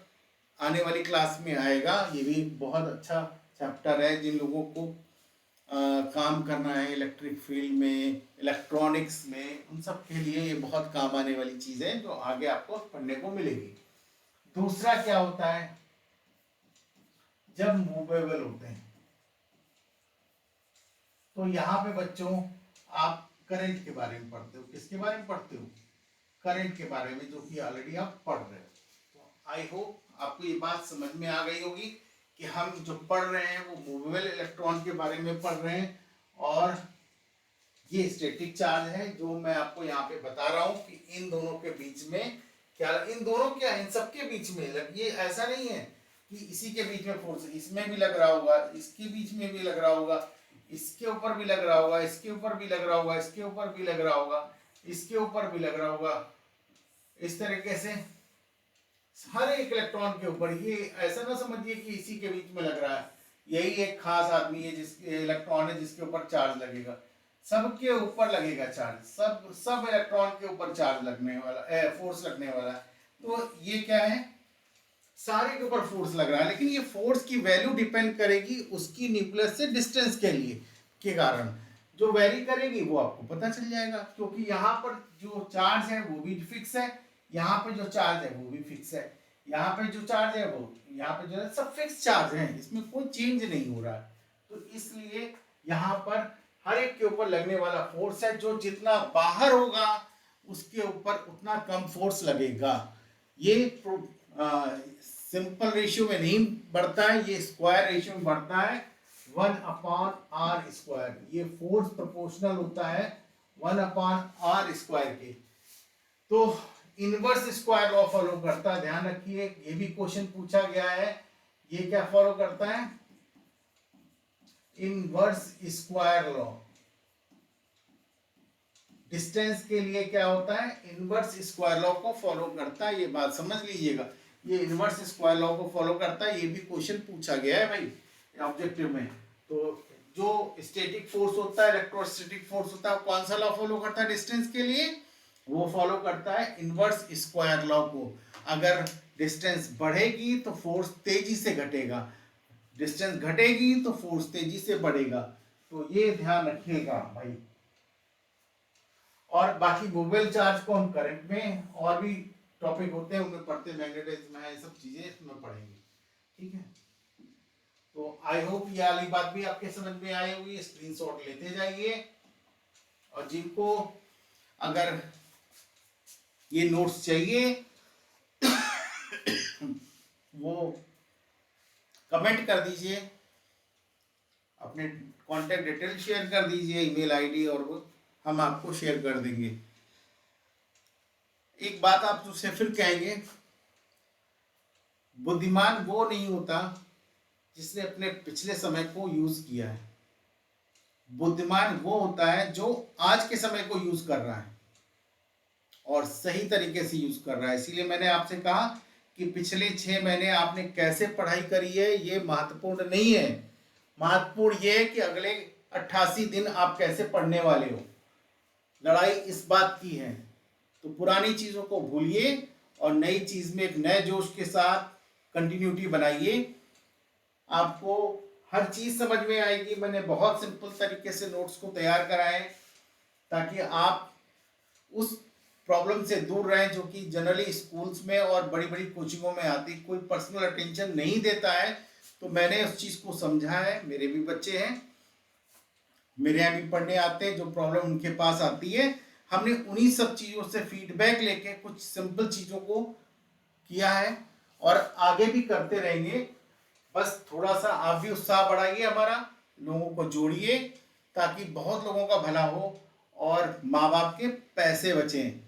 आने वाली क्लास में आएगा। ये भी बहुत अच्छा चैप्टर है, जिन लोगों को काम करना है इलेक्ट्रिक फील्ड में, इलेक्ट्रॉनिक्स में, उन सब के लिए ये बहुत काम आने वाली चीज़ है जो आगे आपको पढ़ने को मिलेगी। दूसरा क्या होता है, जब मूवेबल होते हैं, तो यहाँ पे बच्चों आप करंट के बारे में पढ़ते हो। किसके बारे में पढ़ते हो, करंट के बारे में, जो कि ऑलरेडी आप पढ़ रहे हो। तो आई होप आपको ये बात समझ में आ गई होगी कि हम जो पढ़ रहे हैं वो मूवेबल इलेक्ट्रॉन के बारे में पढ़ रहे हैं, और ये स्टैटिक चार्ज है जो मैं आपको यहाँ पे बता रहा हूँ कि इन दोनों के बीच में क्या, इन दोनों क्या, इन सबके बीच में, ये ऐसा नहीं है कि इसी के बीच में फोर्स, इसमें भी लग रहा होगा, इसके बीच में भी लग रहा होगा, इसके ऊपर भी लग रहा होगा, इसके ऊपर भी लग रहा होगा, इसके ऊपर भी लग रहा होगा, इसके ऊपर भी लग रहा होगा, इस तरीके से हर एक इलेक्ट्रॉन के ऊपर। ये ऐसा ना समझिए कि इसी के बीच में लग रहा है, यही एक खास आदमी है जिसके इलेक्ट्रॉन है जिसके ऊपर चार्ज लगेगा, सबके ऊपर लगेगा चार्ज, सब इलेक्ट्रॉन के ऊपर चार्ज लगने वाला, फोर्स लगने वाला है। तो ये क्या है, सारे के ऊपर फोर्स लग रहा है, लेकिन ये फोर्स की वैल्यू डिपेंड करेगी उसकी न्यूक्लियस से डिस्टेंस के लिए के कारण, जो वेरी करेगी वो आपको पता चल जाएगा। क्योंकि यहाँ पर जो चार्ज है वो भी फिक्स है, यहाँ पे जो चार्ज है वो भी फिक्स है, यहाँ पे जो चार्ज है वो, यहाँ पे जो है, सब फिक्स चार्ज है, इसमें कोई चेंज नहीं हो रहा है। तो इसलिए यहाँ पर हर एक के ऊपर लगने वाला फोर्स है, जो जितना बाहर होगा उसके ऊपर उतना कम फोर्स लगेगा। ये सिंपल रेशियो में नहीं बढ़ता है, ये स्क्वायर रेशियो में बढ़ता है, 1/r²। ये फोर्स प्रोपोर्शनल होता है 1/r² के। तो इनवर्स स्क्वायर लॉ फॉलो करता है, ध्यान रखिए, ये भी क्वेश्चन पूछा गया है। ये क्या फॉलो करता है, इनवर्स स्क्वायर लॉ। डिस्टेंस के लिए क्या होता है, इनवर्स स्क्वायर लॉ को फॉलो करता है, ये बात समझ लीजिएगा। ये इनवर्स स्क्वायर लॉ को फॉलो करता है, ये भी क्वेश्चन पूछा गया है भाई ऑब्जेक्टिव में। तो जो स्टैटिक फोर्स होता है, इलेक्ट्रोस्टैटिक फोर्स होता है, कौन सा लॉ फॉलो करता है डिस्टेंस के लिए? वो फॉलो करता है इनवर्स स्क्वायर लॉ को। अगर डिस्टेंस बढ़ेगी तो फोर्स तेजी से घटेगा, डिस्टेंस घटेगी तो फोर्स तेजी से बढ़ेगा। तो ये ध्यान रखिएगा भाई। और बाकी मोबाइल चार्ज को हम करंट में और भी टॉपिक होते हैं उनमें पढ़ते, मैग्नेटिज्म है, ये सब चीजें इसमें पढ़ेंगे। ठीक है, तो आई होप ये वाली बात भी आपके समझ में आई होगी। स्क्रीनशॉट लेते जाइए, और जिनको अगर ये नोट्स चाहिए वो कमेंट कर दीजिए, अपने कांटेक्ट डिटेल शेयर कर दीजिए, ईमेल आईडी, और वो हम आपको शेयर कर देंगे। एक बात आप तुझसे फिर कहेंगे, बुद्धिमान वो नहीं होता जिसने अपने पिछले समय को यूज किया है, बुद्धिमान वो होता है जो आज के समय को यूज कर रहा है और सही तरीके से यूज कर रहा है। इसीलिए मैंने आपसे कहा कि पिछले 6 महीने आपने कैसे पढ़ाई करी है ये महत्वपूर्ण नहीं है, महत्वपूर्ण ये है कि अगले 88 दिन आप कैसे पढ़ने वाले हो। लड़ाई इस बात की है। तो पुरानी चीजों को भूलिए और नई चीज में एक नए जोश के साथ कंटिन्यूटी बनाइए, आपको हर चीज समझ में आएगी। मैंने बहुत सिंपल तरीके से नोट्स को तैयार कराए ताकि आप उस प्रॉब्लम से दूर रहें जो कि जनरली स्कूल्स में और बड़ी बड़ी कोचिंगों में आती, कोई पर्सनल अटेंशन नहीं देता है। तो मैंने उस चीज को समझा है, मेरे भी बच्चे हैं, मेरे यहाँ भी पढ़ने आते हैं, जो प्रॉब्लम उनके पास आती है हमने उन्हीं सब चीजों से फीडबैक लेके कुछ सिंपल चीजों को किया है और आगे भी करते रहेंगे। बस थोड़ा सा आप भी उत्साह बढ़ाइए हमारा, लोगों को जोड़िए ताकि बहुत लोगों का भला हो और माँ बाप के पैसे बचें।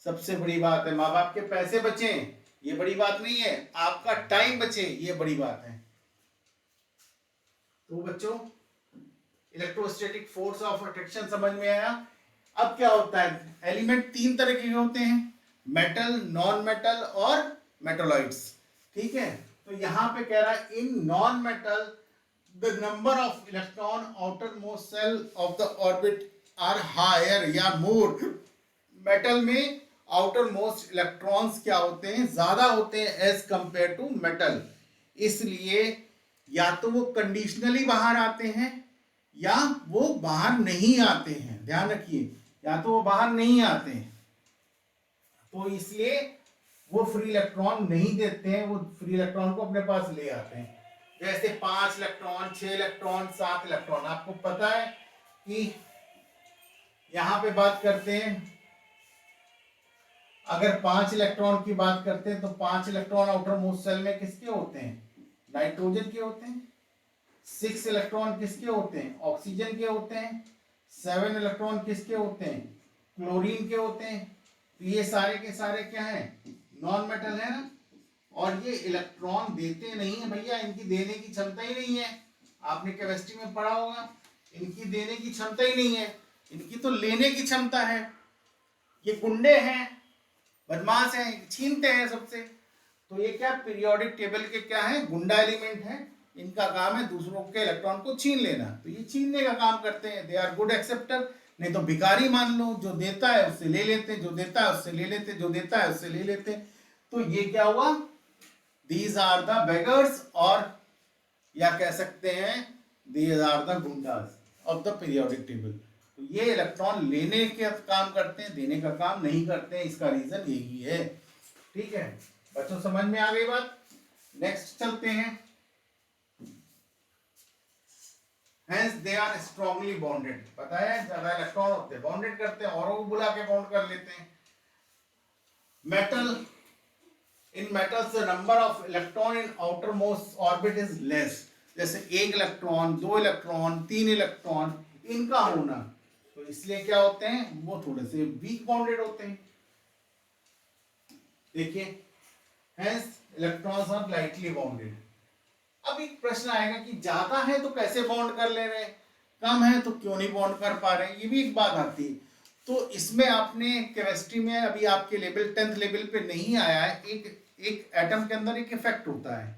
सबसे बड़ी बात है, माँ बाप के पैसे बचें, ये बड़ी बात नहीं है, आपका टाइम बचे, ये बड़ी बात है। तो बच्चों, इलेक्ट्रोस्टैटिक फोर्स ऑफ अट्रैक्शन समझ में आया। अब क्या होता है, एलिमेंट 3 तरह के होते हैं, मेटल, नॉन मेटल और मेटोलॉइड्स। ठीक है, तो यहां पे कह रहा है in non metal the number of electron outermost shell of the orbit are higher या मोर। मेटल में आउटर मोस्ट इलेक्ट्रॉन्स क्या होते हैं, ज्यादा होते हैं एज कंपेयर टू मेटल। इसलिए या तो वो कंडीशनली बाहर आते हैं या वो बाहर नहीं आते हैं। ध्यान रखिए, या तो वो बाहर नहीं आते हैं, तो इसलिए वो फ्री इलेक्ट्रॉन नहीं देते हैं, वो फ्री इलेक्ट्रॉन को अपने पास ले आते हैं। जैसे 5 इलेक्ट्रॉन, 6 इलेक्ट्रॉन, 7 इलेक्ट्रॉन। आपको पता है कि यहां पे बात करते हैं, अगर 5 इलेक्ट्रॉन की बात करते हैं तो 5 इलेक्ट्रॉन आउटर मोस्ट सेल में किसके होते हैं, नाइट्रोजन के होते हैं। 6 इलेक्ट्रॉन किसके होते हैं, ऑक्सीजन के होते हैं। 7 इलेक्ट्रॉन किसके होते हैं, क्लोरीन के होते हैं। तो ये सारे के सारे क्या हैं, नॉन मेटल है ना। और ये इलेक्ट्रॉन देते नहीं है भैया, इनकी देने की क्षमता ही नहीं है। आपने केमिस्ट्री में पढ़ा होगा, इनकी देने की क्षमता ही नहीं है, इनकी तो लेने की क्षमता है। ये गुंडे हैं, बदमाश हैं, छीनते हैं सबसे। तो ये क्या पीरियोडिक टेबल के क्या है, गुंडा एलिमेंट है। इनका काम है दूसरों के इलेक्ट्रॉन को छीन लेना, तो ये छीनने का काम करते हैं। दे आर गुड एक्सेप्टर, नहीं तो भिखारी मान लो, जो देता है उससे ले लेते, जो देता है उससे ले लेते, जो देता है उससे ले लेते। तो ये क्या हुआ, दीज आर द बेगर्स, और या कह सकते हैं these are the goondas of the periodic table. तो ये इलेक्ट्रॉन लेने के काम करते हैं, देने का काम नहीं करते हैं। इसका रीजन यही है। ठीक है बच्चों, समझ में आ गई बात। नेक्स्ट चलते हैं। Hence they are strongly bonded। पता है, ज्यादा इलेक्ट्रॉन होते हैं बॉन्डेड करते हैं, औरों को बुला के बॉन्ड कर लेते हैं। Metal, in metals the number of electron in outer most orbit is less. जैसे 1 इलेक्ट्रॉन, 2 इलेक्ट्रॉन, 3 इलेक्ट्रॉन, इनका होना, तो इसलिए क्या होते हैं, वो थोड़े से वीक बॉन्डेड होते हैं। देखिए, hence electrons are lightly bonded। अब एक प्रश्न आएगा कि ज्यादा है तो कैसे बॉन्ड कर ले रहे हैं, कम है तो क्यों नहीं बॉन्ड कर पा रहे हैं, ये भी एक बात आती है। तो इसमें आपने केमिस्ट्री में अभी आपके लेवल 10th लेवल पे नहीं आया है, एक एटम के अंदर एक इफेक्ट होता है।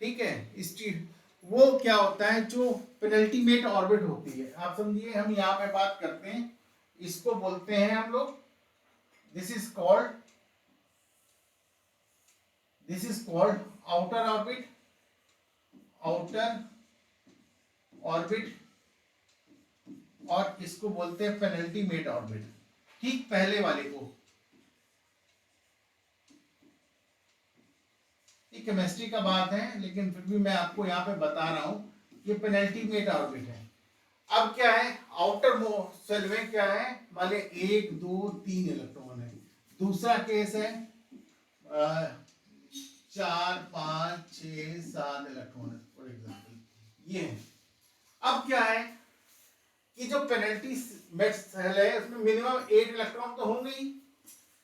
ठीक है, इस चीज वो क्या होता है, जो पेनल्टीमेट ऑर्बिट होती है, आप समझिए, हम यहाँ पे बात करते हैं, इसको बोलते हैं हम लोग, this is called outer orbit, outer orbit, और इसको बोलते हैं पेनल्टीमेट ऑर्बिट। ठीक पहले वाले को, ये केमिस्ट्री का बात है, लेकिन फिर भी मैं आपको यहाँ पे बता रहा हूं, ये पेनल्टीमेट ऑर्बिट है। अब क्या है, आउटर सेल में क्या है, मान लिया 1 2 3 इलेक्ट्रॉन है। दूसरा केस है 4 5 6 7 इलेक्ट्रॉन है, फॉर एग्जाम्पल ये है। अब क्या है कि जो पेनल्टी मेट सेल है उसमें मिनिमम 8 इलेक्ट्रॉन तो होंगे ही,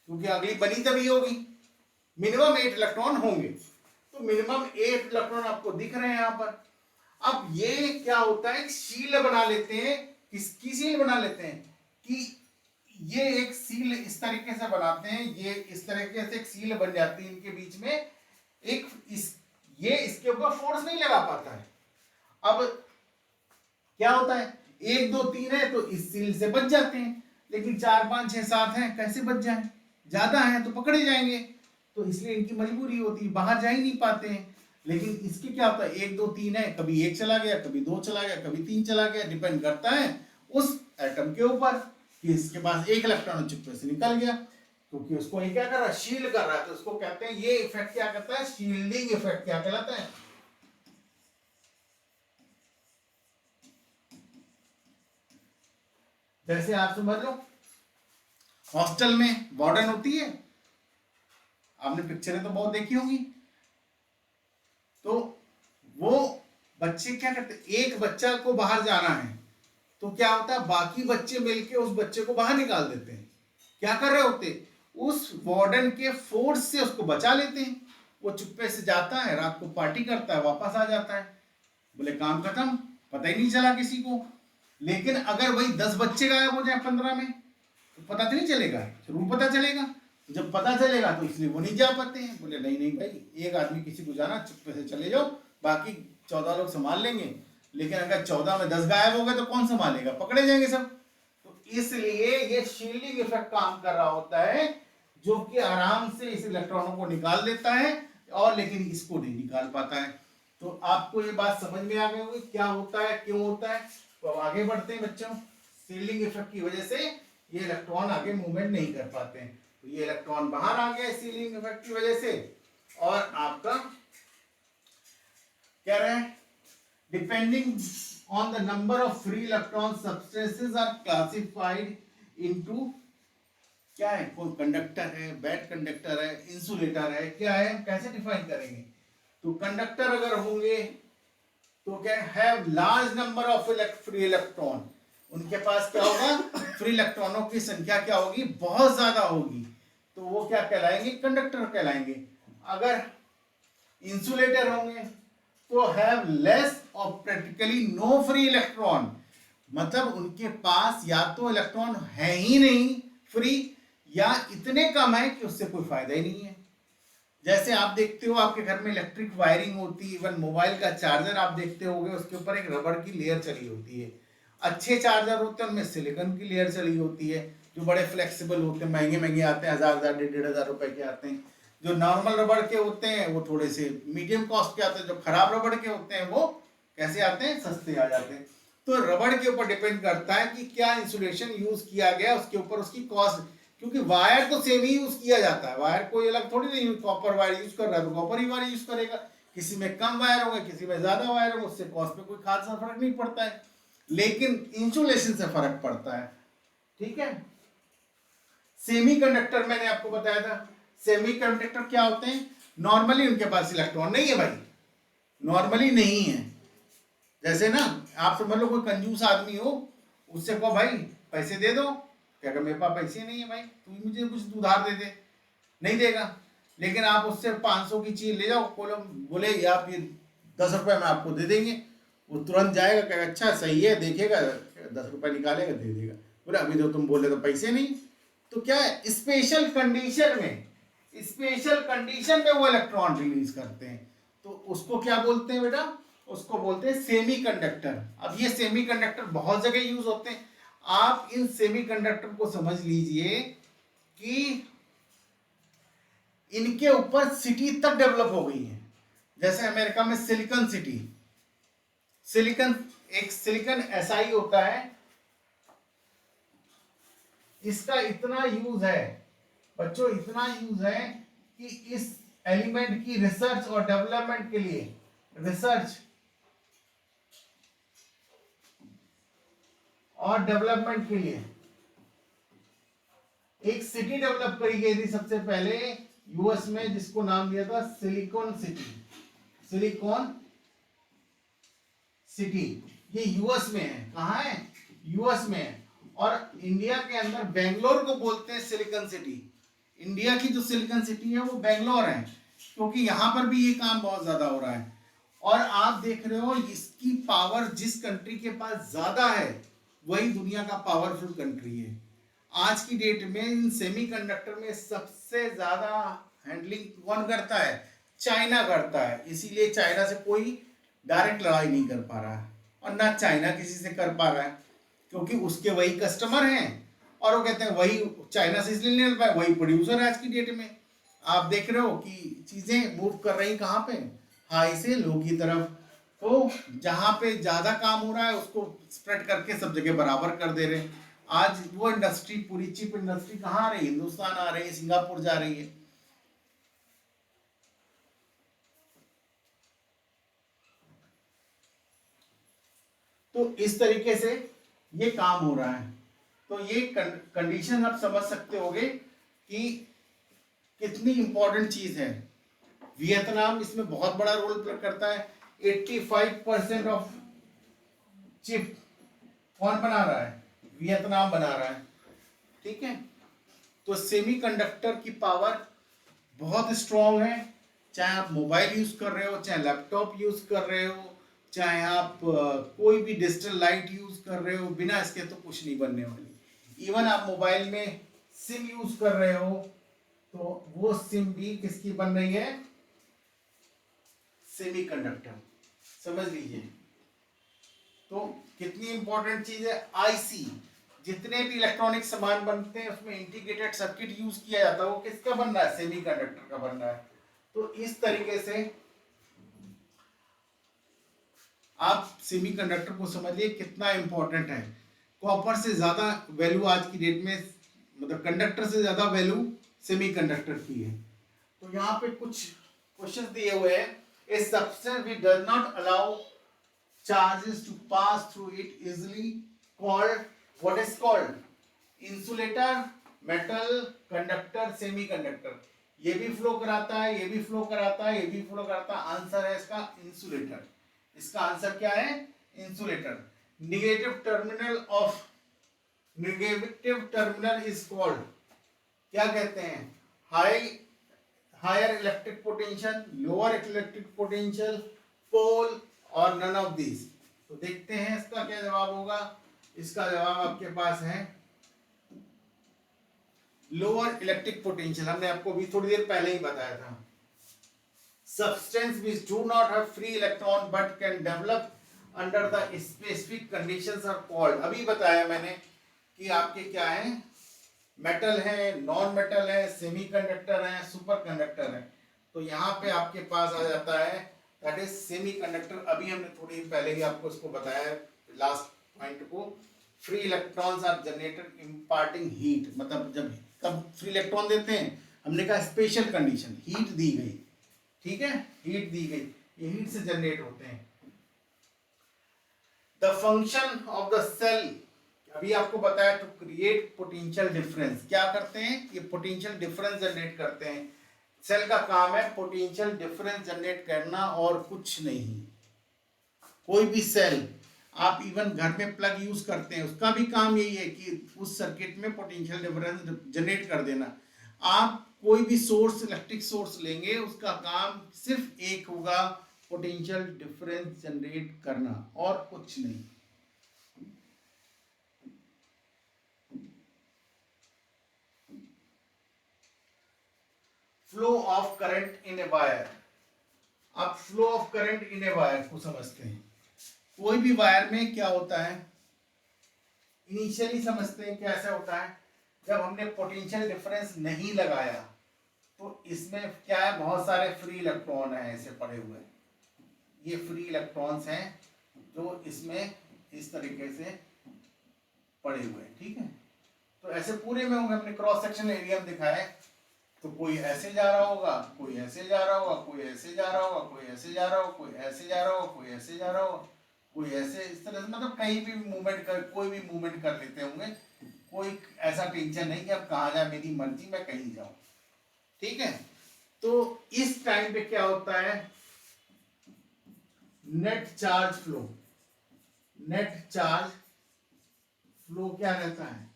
क्योंकि अगली बनी तभी होगी, मिनिमम 8 इलेक्ट्रॉन होंगे। तो मिनिमम 8 इलेक्ट्रॉन आपको दिख रहे हैं यहां पर। अब ये क्या होता है, शील बना लेते हैं। किसकी शील बना लेते हैं कि ये एक सील इस तरीके से बनाते हैं, ये इस तरीके से एक सील बन जाती है इनके बीच में, ये इसके ऊपर फोर्स नहीं लगा पाता है। अब क्या होता है, 1 2 3 है तो इस सील से बच जाते हैं, लेकिन 4 5 6 7 है, कैसे बच जाए, ज्यादा है तो पकड़े जाएंगे, तो इसलिए इनकी मजबूरी होती है, बाहर जा ही नहीं पाते हैं। लेकिन इसके क्या होता है, 1 2 3 है, कभी 1 चला गया, कभी 2 चला गया, कभी 3 चला गया, डिपेंड करता है उस एटम के ऊपर कि इसके पास 1 इलेक्ट्रॉन चुप्पे से निकल गया, क्योंकि उसको ये क्या कर रहा है, शील्ड कर रहा है। तो उसको कहते हैं, ये इफेक्ट क्या करता है, शील्डिंग इफेक्ट क्या कहलाता है। जैसे आप समझ लो, हॉस्टल में वार्डन होती है, आपने पिक्चरें तो बहुत देखी होंगी, तो वो बच्चे क्या करते हैं, एक बच्चा को बाहर जाना है तो क्या होता है, बाकी बच्चे मिलके उस बच्चे को बाहर निकाल देते हैं। क्या कर रहे होते, उस वार्डन के फोर्स से उसको बचा लेते हैं। वो चुप्पे से जाता है, रात को पार्टी करता है, वापस आ जाता है, बोले काम खत्म, पता ही नहीं चला किसी को। लेकिन अगर वही 10 बच्चे गायब हो जाए 15 में, तो पता तो नहीं चलेगा, जरूर पता चलेगा। जब पता चलेगा तो इसलिए वो नहीं जा पाते हैं, बोले नहीं नहीं भाई, एक आदमी किसी को जाना, चुप्पे से चले जाओ, बाकी 14 लोग संभाल लेंगे। लेकिन अगर 14 में 10 गायब हो गए तो कौन संभालेगा, पकड़े जाएंगे सब। तो इसलिए ये शील्डिंग इफेक्ट काम कर रहा होता है, जो कि आराम से इस इलेक्ट्रॉनों को निकाल देता है, और लेकिन इसको नहीं निकाल पाता है। तो आपको ये बात समझ में आ गई होगी क्या होता है, क्यों होता है। तो अब आगे बढ़ते हैं बच्चों। शील्डिंग इफेक्ट की वजह से ये इलेक्ट्रॉन आगे मूवमेंट नहीं कर पाते हैं, तो ये इलेक्ट्रॉन बाहर आ गया शील्डिंग इफेक्ट की वजह से। और आपका कह रहे हैं, depending on the number of free electron substances are classified into, क्या है, कोई कंडक्टर है, बैड कंडक्टर है, इंसुलेटर है, क्या है, कैसे डिफाइन करेंगे। तो कंडक्टर अगर होंगे तो क्या have large number of free electron, उनके पास क्या होगा, फ्री इलेक्ट्रॉनों की संख्या क्या होगी, बहुत ज्यादा होगी, तो वो क्या कहलाएंगे, कंडक्टर कहलाएंगे। अगर इंसुलेटर होंगे तो हैव लेस और प्रैक्टिकली नो फ्री इलेक्ट्रॉन, मतलब उनके पास या तो इलेक्ट्रॉन है ही नहीं फ्री, या इतने कम है कि उससे कोई फायदा ही नहीं है। जैसे आप देखते हो आपके घर में इलेक्ट्रिक वायरिंग होती है, इवन मोबाइल का चार्जर आप देखते होगे, उसके ऊपर एक रबड़ की लेयर चली होती है। अच्छे चार्जर होते हैं उनमें सिलिकॉन की लेयर चली होती है, जो बड़े फ्लेक्सिबल होते हैं, महंगे महंगे आते हैं, 1000 1,500 रुपए के आते हैं। जो नॉर्मल रबड़ के होते हैं वो थोड़े से मीडियम कॉस्ट के आते हैं, जो खराब रबड़ के होते हैं वो कैसे आते हैं, सस्ते आ जाते हैं। तो रबड़ के ऊपर डिपेंड करता है कि क्या इंसुलेशन यूज किया गया, उसके ऊपर उसकी कॉस्ट, क्योंकि वायर तो सेम ही यूज किया जाता है, वायर कोई अलग थोड़ी नहीं, कॉपर वायर यूज कर रहा है तो कॉपर ही वायर यूज करेगा, किसी में कम वायर होगा, किसी में ज्यादा वायर होगा, उससे कॉस्ट पे कोई खास फर्क नहीं पड़ता है, लेकिन इंसुलेशन से फर्क पड़ता है। ठीक है, सेमीकंडक्टर मैंने आपको बताया था, सेमीकंडक्टर क्या होते हैं, नॉर्मली उनके पास इलेक्ट्रॉन नहीं है भाई, नॉर्मली नहीं है। जैसे ना आप समझ लो कोई कंजूस आदमी हो, उससे कहो भाई पैसे दे दो, क्या मेरे पास पैसे नहीं है भाई, तू मुझे कुछ उधार दे दे, नहीं देगा। लेकिन आप उससे 500 की चीज ले जाओ, बोले आप ये 10 रुपए में आपको दे देंगे, वो तुरंत जाएगा, कहेगा अच्छा सही है, देखेगा 10 रुपए निकालेगा, दे देगा। बोले अभी तो तुम बोले तो पैसे नहीं। तो क्या है, स्पेशल कंडीशन में वो इलेक्ट्रॉन रिलीज करते हैं, तो उसको क्या बोलते हैं बेटा, उसको बोलते हैं सेमीकंडक्टर। अब ये सेमीकंडक्टर बहुत जगह यूज होते हैं। आप इन सेमीकंडक्टर को समझ लीजिए कि इनके ऊपर सिटी तक डेवलप हो गई है। जैसे अमेरिका में सिलिकॉन सिटी, सिलिकॉन एक सिलिकॉन SI होता है, इसका इतना यूज है बच्चों, इतना यूज है कि इस एलिमेंट की रिसर्च और डेवलपमेंट के लिए, रिसर्च और डेवलपमेंट के लिए एक सिटी डेवलप करी गई थी सबसे पहले यूएस में, जिसको नाम दिया था सिलिकॉन सिटी। सिलिकॉन सिटी ये यूएस में है। कहां है? यूएस में है। और इंडिया के अंदर बेंगलोर को बोलते हैं सिलिकॉन सिटी। इंडिया की जो सिलिकॉन सिटी है वो बेंगलोर है, क्योंकि यहां पर भी ये काम बहुत ज्यादा हो रहा है। और आप देख रहे हो इसकी पावर जिस कंट्री के पास ज्यादा है वही दुनिया का पावरफुल कंट्री है। आज की डेट में इन सेमीकंडक्टर में सबसे ज्यादा हैंडलिंग कौन करता है? चाइना करता है। इसीलिए चाइना से कोई डायरेक्ट लड़ाई नहीं कर पा रहा है, और ना चाइना किसी से कर पा रहा है, क्योंकि उसके वही कस्टमर हैं। और वो कहते हैं वही चाइना से इसलिए नहीं ले पाए, वही प्रोड्यूसर है आज की डेट में। आप देख रहे हो कि चीजें मूव कर रही कहाँ पे? हाई से लो की तरफ। तो जहां पे ज्यादा काम हो रहा है उसको स्प्रेड करके सब जगह बराबर कर दे रहे हैं। आज वो इंडस्ट्री, पूरी चिप इंडस्ट्री कहाँ आ रही है? हिंदुस्तान आ रही है, सिंगापुर जा रही है। तो इस तरीके से ये काम हो रहा है। तो ये कंडीशन आप समझ सकते होगे कि कितनी इंपॉर्टेंट चीज है। वियतनाम इसमें बहुत बड़ा रोल प्ले करता है। 85% ऑफ चिप कौन बना रहा है? वियतनाम बना रहा है। ठीक है, तो सेमीकंडक्टर की पावर बहुत स्ट्रांग है। चाहे आप मोबाइल यूज कर रहे हो, चाहे लैपटॉप यूज कर रहे हो, चाहे आप कोई भी डिजिटल लाइट यूज कर रहे हो, बिना इसके तो कुछ नहीं बनने वाली। इवन आप मोबाइल में सिम यूज कर रहे हो तो वो सिम भी किसकी बन रही है? सेमीकंडक्टर। समझ लीजिए तो कितनी इंपॉर्टेंट चीज है। आईसी, जितने भी इलेक्ट्रॉनिक सामान बनते हैं उसमें इंटीग्रेटेड सर्किट यूज किया जाता है, वो किसका बन रहा है? सेमीकंडक्टर का बन रहा है। तो इस तरीके से आप सेमीकंडक्टर को समझिए कितना इंपॉर्टेंट है। कॉपर से ज्यादा वैल्यू आज की डेट में, मतलब कंडक्टर से ज्यादा वैल्यू सेमीकंडक्टर की है। तो यहाँ पे कुछ क्वेश्चन दिए हुए हैं। A substance which does not allow charges to pass through it easily called, what is called? Insulator, metal, conductor, semiconductor. ये भी फ्लो कराता है, ये भी फ्लो कराता है, ये भी फ्लो कराता है। आंसर है इसका इंसुलेटर। इसका आंसर क्या है? Insulator. Negative terminal is called, क्या कहते हैं? Higher electric potential, lower electric potential, pole, और नन ऑफ दिस। तो देखते हैं इसका क्या जवाब होगा। इसका जवाब आपके पास है लोअर इलेक्ट्रिक पोटेंशियल। हमने आपको भी थोड़ी देर पहले ही बताया था। Substance which do not have free electron but can develop under the specific conditions are called, अभी बताया मैंने कि आपके क्या है? मेटल है, नॉन मेटल है, सेमीकंडक्टर है, सुपर कंडक्टर है। तो यहाँ पे आपके पास आ जाता है दैट इज सेमीकंडक्टर। अभी हमने थोड़ी पहले ही आपको इसको बताया लास्ट पॉइंट को। Free electrons are generated imparting heat, मतलब जब कब फ्री इलेक्ट्रॉन देते हैं? हमने कहा स्पेशल कंडीशन, हीट दी गई। ठीक है, हीट दी गई, ये हीट से जनरेट होते हैं। The function of the cell, अभी आपको बताया टू क्रिएट पोटेंशियल डिफरेंस। क्या करते हैं? ये पोटेंशियल डिफरेंस जनरेट करते हैं। सेल का काम है पोटेंशियल डिफरेंस जनरेट करना और कुछ नहीं। कोई भी सेल, आप इवन घर में प्लग यूज करते हैं, उसका भी काम यही है कि उस सर्किट में पोटेंशियल डिफरेंस जनरेट कर देना। आप कोई भी सोर्स, इलेक्ट्रिक सोर्स लेंगे, उसका काम सिर्फ एक होगा, पोटेंशियल डिफरेंस जनरेट करना और कुछ नहीं। Flow of current in a wire, आप flow of current in a wire को समझते हैं। कोई भी वायर में क्या होता है, इनिशियली समझते हैं कैसा होता है, जब हमने पोटेंशियल डिफरेंस नहीं लगाया तो इसमें क्या है, बहुत सारे फ्री इलेक्ट्रॉन हैं ऐसे पड़े हुए, ये फ्री इलेक्ट्रॉन्स हैं जो इसमें इस तरीके से पड़े हुए हैं, ठीक है। तो ऐसे पूरे में होंगे, हमने क्रॉस सेक्शन एरिया में दिखाया है, तो कोई ऐसे जा रहा होगा, कोई ऐसे जा रहा होगा, कोई ऐसे जा रहा होगा, कोई ऐसे जा रहा होगा, कोई ऐसे जा रहा होगा, कोई ऐसे जा रहा होगा, कोई ऐसे, इस तरह से मतलब कहीं भी मूवमेंट कर, कोई भी मूवमेंट कर लेते होंगे, कोई ऐसा टेंशन नहीं कि अब कहाँ जाए, मेरी मर्जी, मैं कहीं जाऊं, ठीक है। तो इस टाइम पे क्या होता है, net charge flow, net charge flow क्या रहता है,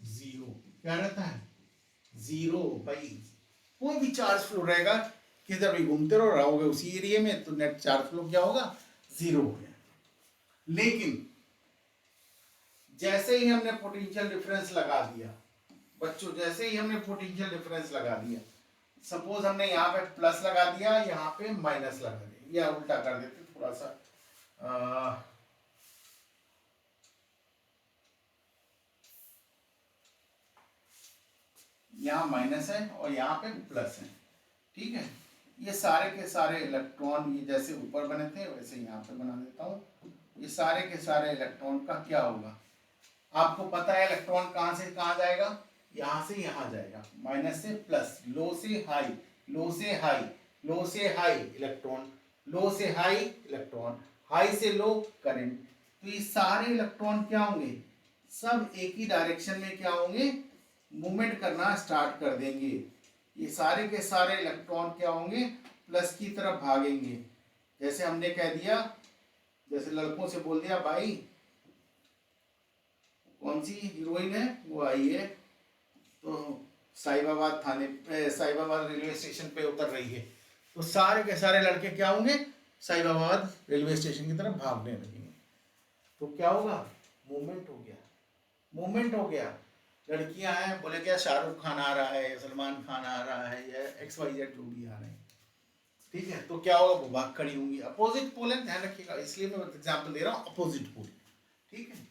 जीरो, क्या रहता है, जीरो भाई। कोई भी चार्ज फ्लो रहेगा, किधर भी घूमते रहोगे उसी एरिया में, तो नेट चार्ज फ्लो क्या होगा, जीरो हो गया। लेकिन जैसे ही हमने पोटेंशियल डिफरेंस लगा दिया बच्चों, जैसे ही हमने पोटेंशियल डिफरेंस लगा दिया, सपोज हमने यहाँ पे प्लस लगा दिया, यहाँ पे माइनस लगा दिया, या उल्टा कर देते थोड़ा सा, यहाँ माइनस है और यहाँ पे प्लस है, ठीक है। ये सारे के सारे इलेक्ट्रॉन, ये जैसे ऊपर बने थे वैसे यहाँ पे बना देता हूँ, ये सारे के सारे इलेक्ट्रॉन का क्या होगा, आपको पता है इलेक्ट्रॉन कहाँ से कहाँ जाएगा, यहाँ से यहाँ जाएगा, माइनस से प्लस, लो से हाई, लो से हाई, लो से हाई इलेक्ट्रॉन, लो से हाई इलेक्ट्रॉन, हाई से लो करंट। तो ये सारे इलेक्ट्रॉन क्या होंगे, सब एक ही डायरेक्शन में क्या होंगे, मूवमेंट करना स्टार्ट कर देंगे। ये सारे के सारे इलेक्ट्रॉन क्या होंगे, प्लस की तरफ भागेंगे। जैसे हमने कह दिया, जैसे लड़कों से बोल दिया भाई कौन सी हीरोइन है वो आई है, तो साहिबाबाद थाने साहिबाबाद रेलवे स्टेशन पे उतर रही है, तो सारे के सारे लड़के क्या होंगे, साहिबाबाद रेलवे स्टेशन की तरफ भागने लगेंगे। तो क्या होगा, मूवमेंट हो गया, मूवमेंट हो गया। लड़कियां हैं, बोले क्या शाहरुख खान आ रहा है, सलमान खान आ रहा है, या XYZ जो भी आ रहे हैं, ठीक है। तो क्या होगा, वो भाग खड़ी होंगी, अपोजिट पोल है, ध्यान रखिएगा, इसलिए मैं एग्जांपल दे रहा हूँ, अपोजिट पोल, ठीक है,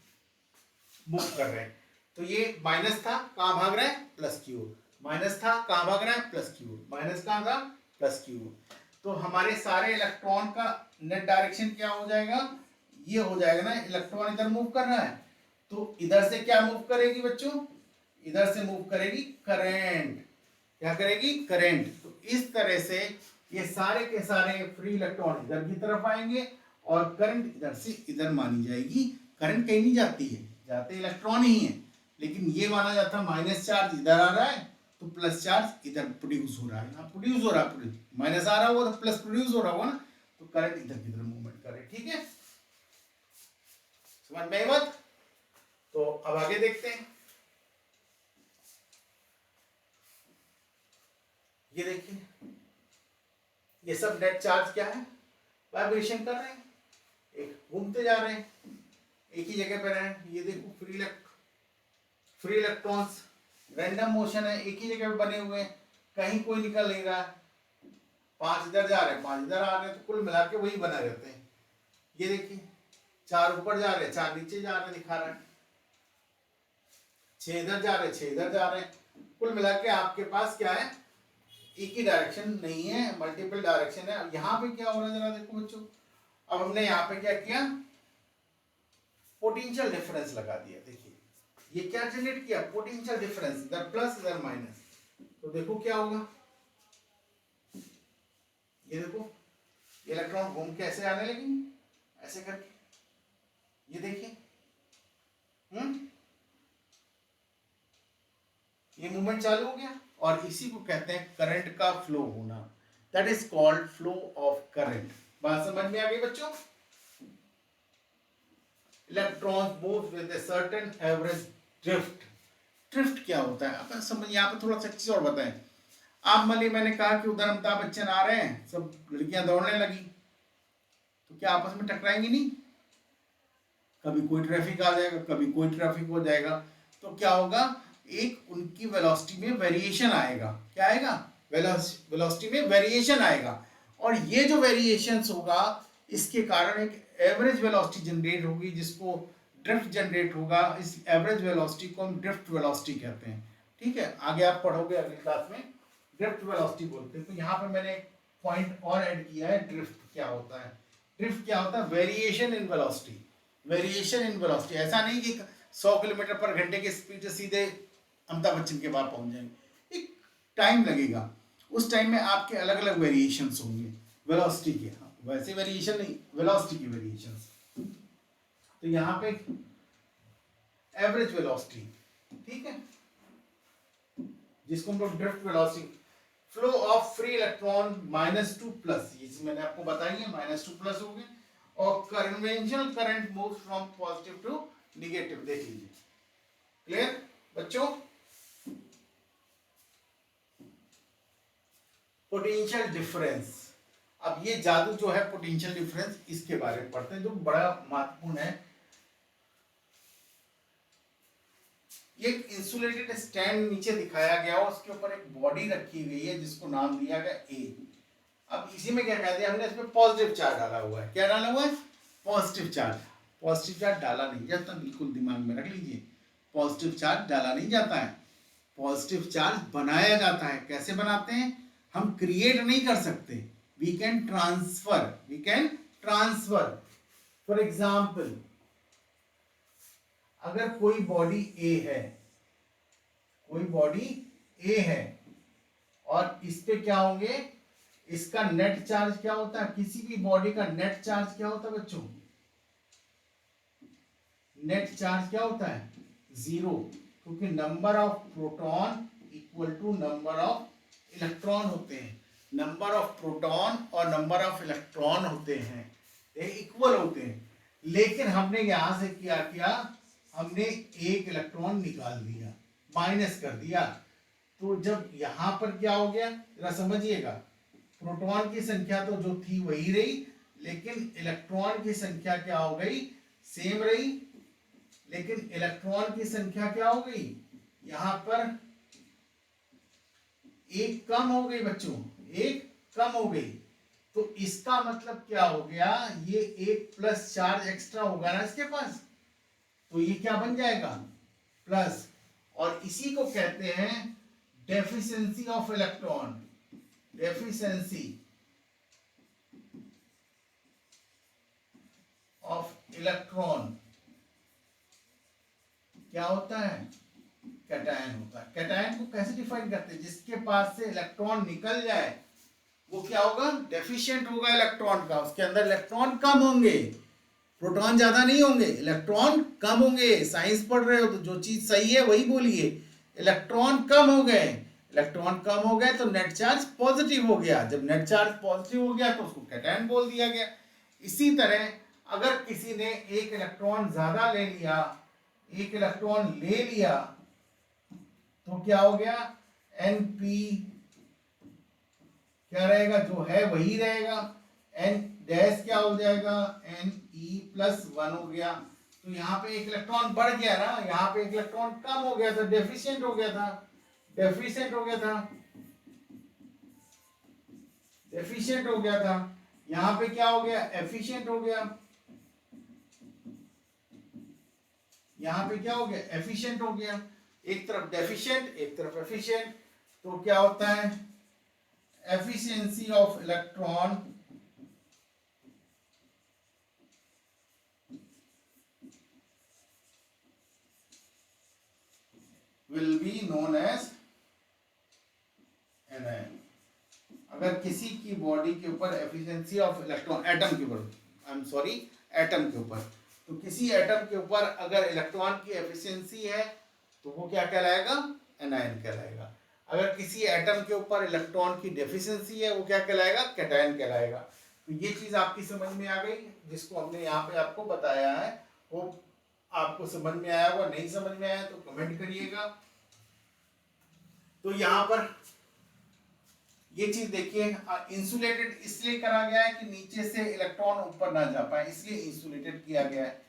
मूव कर रहे हैं। तो ये माइनस था, कहाँ भाग रहा है, प्लस की ओर, माइनस था, कहाँ भाग रहा है, प्लस की ओर, माइनस कहाँ था, प्लस की ओर। तो हमारे सारे इलेक्ट्रॉन का नेट डायरेक्शन क्या हो जाएगा, ये हो जाएगा ना, इलेक्ट्रॉन इधर मूव कर रहा है, तो इधर से क्या मूव करेगी बच्चों, इधर से मूव करेगी करंट, क्या करेगी, करंट। तो इस तरह से ये सारे के सारे फ्री इलेक्ट्रॉन इधर की तरफ आएंगे और करंट इधर से इधर मानी जाएगी। करंट कहीं नहीं जाती है, जाते इलेक्ट्रॉन ही है, लेकिन ये माना जाता है माइनस चार्ज इधर आ रहा है तो प्लस चार्ज इधर प्रोड्यूस हो रहा है, यहाँ प्रोड्यूस हो रहा है, माइनस आ रहा होगा तो प्लस प्रोड्यूस हो रहा होगा ना, तो करंट इधर की तरफ मूवमेंट करे, ठीक है, समझ में आई बात। तो अब आगे देखते हैं, ये देखिए, ये सब नेट चार्ज क्या है, वाइब्रेशन कर रहे हैं, एक घूमते जा रहे हैं, एक ही जगह पर हैं। ये देखो फ्री इलेक्ट्रॉन्स रैंडम मोशन है, एक ही जगह पे बने हुए हैं, कहीं कोई निकल नहीं रहा है, 5 इधर जा रहे हैं, 5 इधर आ रहे हैं, तो कुल मिला के वही बना रहते हैं। ये देखिए 4 ऊपर जा रहे हैं, 4 नीचे जा रहे हैं, दिखा रहा है, 6 इधर जा रहे हैं, 6 इधर जा रहे हैं, कुल मिला के आपके पास क्या है, एक ही डायरेक्शन नहीं है, मल्टीपल डायरेक्शन है। अब यहाँ पे क्या हो रहा है जरा देखो बच्चों, अब हमने यहाँ पे क्या किया, पोटेंशियल डिफरेंस लगा दिया। देखिए ये क्या जनरेट किया, पोटेंशियल डिफरेंस, इधर प्लस इधर माइनस, तो देखो क्या होगा, ये देखो इलेक्ट्रॉन घूम के ऐसे आने लगेंगे, ऐसे करके, ये देखिए, ये मूवमेंट चालू हो गया, और इसी को कहते हैं करंट का फ्लो होना, that is called flow of current. बात समझ में आ गई बच्चों। Electrons move with a certain average drift. Drift क्या होता है, अपन समझ, यहाँ पे थोड़ा सा चीज और बताएं। आप मैंने कहा कि उधर अमिताभ बच्चन आ रहे हैं, सब लड़कियां दौड़ने लगी, तो क्या आपस में टकराएंगी नहीं, कभी कोई ट्रैफिक आ जाएगा, कभी कोई ट्रैफिक हो जाएगा, तो क्या होगा, एक उनकी वेलोसिटी में वेरिएशन आएगा, क्या आएगा, वेलोसिटी में वेरिएशन आएगा, और ये जो वेरिएशंस होगा इसके कारण एक एवरेज वेलोसिटी जनरेट होगी, जिसको ड्रिफ्ट जनरेट होगा। इस एवरेज वेलोसिटी को हम ड्रिफ्ट वेलोसिटी कहते हैं। ठीक है, आगे आप पढ़ोगे अगली क्लास में ड्रिफ्ट वेलोसिटी बोलते हैं। तो यहाँ पे मैंने एक पॉइंट और ऐड किया है, ड्रिफ्ट क्या होता है। ड्रिफ्ट क्या होता है? Variation in velocity. Variation in velocity, ऐसा नहीं कि 100 किलोमीटर पर घंटे की स्पीड से सीधे अमिताभ बच्चन के पास पहुंच जाएंगे। एक टाइम लगेगा, उस टाइम में आपके अलग अलग वेरिएशंस होंगे वेलोसिटी के। हाँ, वैसे वेरिएशन नहीं, वेलोसिटी की वेरिएशंस। तो यहाँ पे एवरेज वेलोसिटी, ठीक है, जिसको हम लोग drift velocity. Flow of free electron -2 plus, ये मैंने आपको बताई है, -2 प्लस हो गए। और conventional current move from positive to negative. देख लीजिए, क्लियर बच्चों। पोटेंशियल डिफरेंस, अब ये जादू जो है पोटेंशियल डिफरेंस, इसके बारे में पढ़ते हैं, जो बड़ा महत्वपूर्ण है। ये इंसुलेटेड स्टैंड नीचे दिखाया गया और उसके ऊपर एक बॉडी रखी गई है जिसको नाम दिया गया ए। अब इसी में क्या कह दिया हमने, इसमें पॉजिटिव चार्ज डाला हुआ है। क्या डाला हुआ है? Positive charge. पॉजिटिव चार्ज डाला नहीं जाता, बिल्कुल दिमाग में रख लीजिए। पॉजिटिव चार्ज डाला नहीं जाता है, पॉजिटिव चार्ज बनाया जाता है। कैसे बनाते हैं? हम क्रिएट नहीं कर सकते, we can transfer, we can transfer. For example, अगर कोई बॉडी ए है, कोई बॉडी ए है, और इस पे क्या होंगे, इसका नेट चार्ज क्या होता है? किसी भी बॉडी का नेट चार्ज क्या होता है बच्चों? नेट चार्ज क्या होता है? 0, क्योंकि number of proton equal to number of electron होते हैं। नंबर ऑफ प्रोटॉन और नंबर ऑफ इलेक्ट्रॉन होते हैं, ये इक्वल होते हैं। लेकिन हमने यहां से क्या हमने एक इलेक्ट्रॉन निकाल दिया, माइनस कर दिया। तो जब यहां पर क्या हो गया, जरा समझिएगा, प्रोटॉन की संख्या तो जो थी वही रही, लेकिन इलेक्ट्रॉन की संख्या क्या हो गई? सेम रही, लेकिन इलेक्ट्रॉन की संख्या क्या हो गई? यहां पर एक कम हो गई बच्चों, एक कम हो गई। तो इसका मतलब क्या हो गया, ये एक प्लस चार्ज एक्स्ट्रा होगा ना इसके पास, तो ये क्या बन जाएगा? प्लस। और इसी को कहते हैं deficiency of electron. Deficiency of electron क्या होता है? कैटायन होता है। कैटायन को कैसे डिफाइन करते हैं? जिसके पास से इलेक्ट्रॉन निकल जाए वो क्या होगा? डेफिशिएंट होगा इलेक्ट्रॉन का, उसके अंदर इलेक्ट्रॉन कम होंगे, प्रोटॉन ज्यादा नहीं होंगे, इलेक्ट्रॉन कम होंगे। साइंस पढ़ रहे हो तो जो चीज सही है वही बोलिए। इलेक्ट्रॉन कम हो गए, इलेक्ट्रॉन कम हो गए तो नेट चार्ज पॉजिटिव हो गया। जब नेट चार्ज पॉजिटिव हो गया तो उसको कैटायन बोल दिया गया। इसी तरह अगर किसी ने एक इलेक्ट्रॉन ज्यादा ले लिया, एक इलेक्ट्रॉन ले लिया, तो क्या हो गया? Np क्या रहेगा? जो है वही रहेगा। N डैश क्या हो जाएगा? Ne+1 हो गया। तो यहाँ पे एक इलेक्ट्रॉन बढ़ गया ना, यहाँ पे एक इलेक्ट्रॉन कम हो गया था, डेफिशिएंट हो गया था, डेफिशिएंट हो गया था, डेफिशिएंट हो गया था। यहाँ पे क्या हो गया? एफिशिएंट हो गया। यहाँ पे क्या हो गया? एफिशिएंट हो गया। एक तरफ डेफिशिएंट, एक तरफ एफिशिएंट, तो क्या होता है? Efficiency of electron will be known as n. अगर किसी की बॉडी के ऊपर एफिशिएंसी ऑफ इलेक्ट्रॉन, एटम के ऊपर, आई एम सॉरी, एटम के ऊपर, तो किसी एटम के ऊपर अगर इलेक्ट्रॉन की एफिशिएंसी है तो वो क्या कहलाएगा? एनायन कहलाएगा। अगर किसी एटम के ऊपर इलेक्ट्रॉन की डेफिशिएंसी है वो क्या कहलाएगा? कैटायन कहलाएगा। तो ये चीज आपकी समझ में आ गई, जिसको हमने यहाँ पे आपको बताया है। वो आपको समझ में आया होगा, नहीं समझ में आया तो कमेंट करिएगा। तो यहाँ पर ये चीज देखिए, इंसुलेटेड इसलिए करा गया है कि नीचे से इलेक्ट्रॉन ऊपर ना जा पाए, इसलिए इंसुलेटेड किया गया है।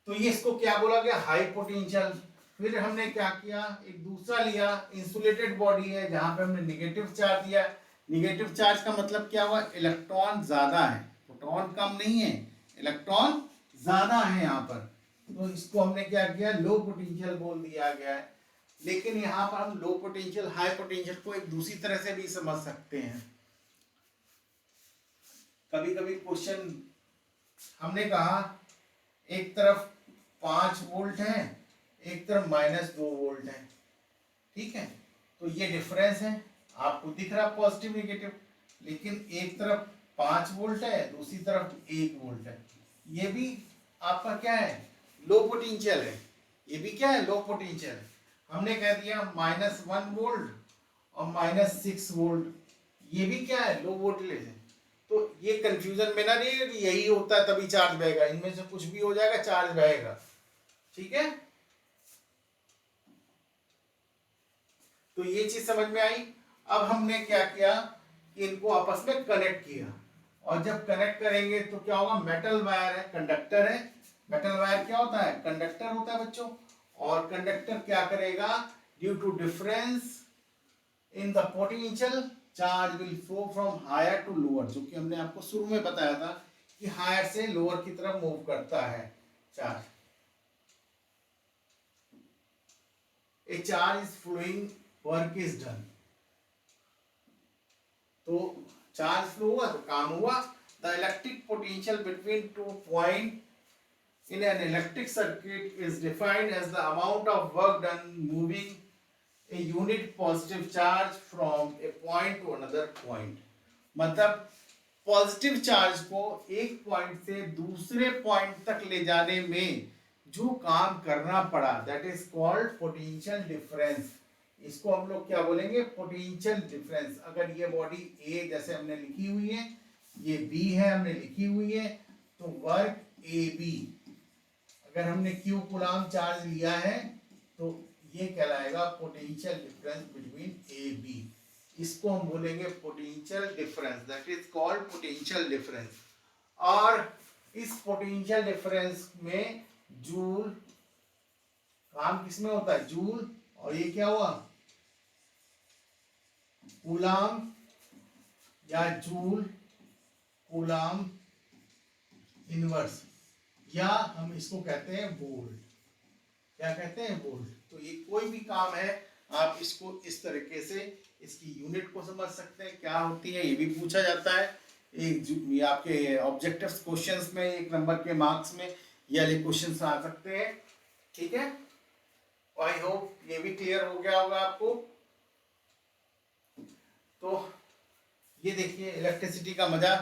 तो ये इसको क्या बोला गया? High potential. फिर हमने क्या किया, एक दूसरा लिया, इंसुलेटेड बॉडी है जहां पे हमने निगेटिव चार्ज दिया। निगेटिव चार्ज का मतलब क्या हुआ, इलेक्ट्रॉन ज्यादा है, प्रोटॉन कम नहीं है, इलेक्ट्रॉन ज्यादा है यहाँ पर, तो इसको हमने क्या किया, लो पोटेंशियल बोल दिया गया है। लेकिन यहाँ पर हम लो पोटेंशियल हाई पोटेंशियल को एक दूसरी तरह से भी समझ सकते हैं। कभी कभी क्वेश्चन हमने कहा एक तरफ 5 वोल्ट है, एक तरफ -2 वोल्ट है, ठीक है, तो ये डिफरेंस है, आपको दिख रहा पॉजिटिव नेगेटिव, लेकिन एक तरफ 5 वोल्ट है, दूसरी तरफ 1 वोल्ट है, ये भी आपका क्या है, लो पोटेंशियल है, ये भी क्या है, लो पोटेंशियल। हमने कह दिया -1 वोल्ट और -6 वोल्ट, ये भी क्या है, लो वोल्टेज है। तो ये कंफ्यूजन में ना रहिए कि यही होता है तभी चार्ज बहेगा, इनमें से कुछ भी हो जाएगा चार्ज बहेगा, ठीक है। तो ये चीज समझ में आई। अब हमने क्या किया कि इनको आपस में कनेक्ट किया, और जब कनेक्ट करेंगे तो क्या होगा, मेटल वायर है, कंडक्टर है, मेटल वायर क्या होता है, कंडक्टर होता है बच्चों, और कंडक्टर क्या करेगा, due to difference in the potential charge will flow from higher to lower, जो कि हमने आपको शुरू में बताया था कि हायर से लोअर की तरफ मूव करता है charge. A charge is flowing, work is done, तो चार्ज फ्लो हुआ तो काम हुआ। The electric potential between 2 point in an electric circuit is defined as the amount of work done moving a unit positive charge from a point to another point। मतलब positive charge को एक point से दूसरे point तक ले जाने में जो काम करना पड़ा, that is called potential difference. इसको हम लोग क्या बोलेंगे, पोटेंशियल डिफरेंस। अगर ये बॉडी ए जैसे हमने लिखी हुई है, ये बी है हमने लिखी हुई है, तो वर्क ए बी, अगर हमने क्यू कूलाम चार्ज लिया है तो ये कहलाएगा potential difference between A B, इसको हम बोलेंगे potential difference, that is called potential difference. और इस पोटेंशियल डिफरेंस में जूल, काम किसमें होता है, जूल, और ये क्या हुआ, कूलाम या जूल कूलाम इनवर्स, या हम इसको कहते हैं वोल्ट, क्या कहते हैं, वोल्ट। तो ये कोई भी काम है आप इसको इस तरीके से इसकी यूनिट को समझ सकते हैं क्या होती है, ये भी पूछा जाता है। ये आपके ऑब्जेक्टिव्स क्वेश्चंस में 1 नंबर के मार्क्स में ये वाले क्वेश्चंस आ सकते हैं, ठीक है। आई होप ये भी क्लियर हो गया होगा आपको। तो ये देखिए इलेक्ट्रिसिटी का मजा,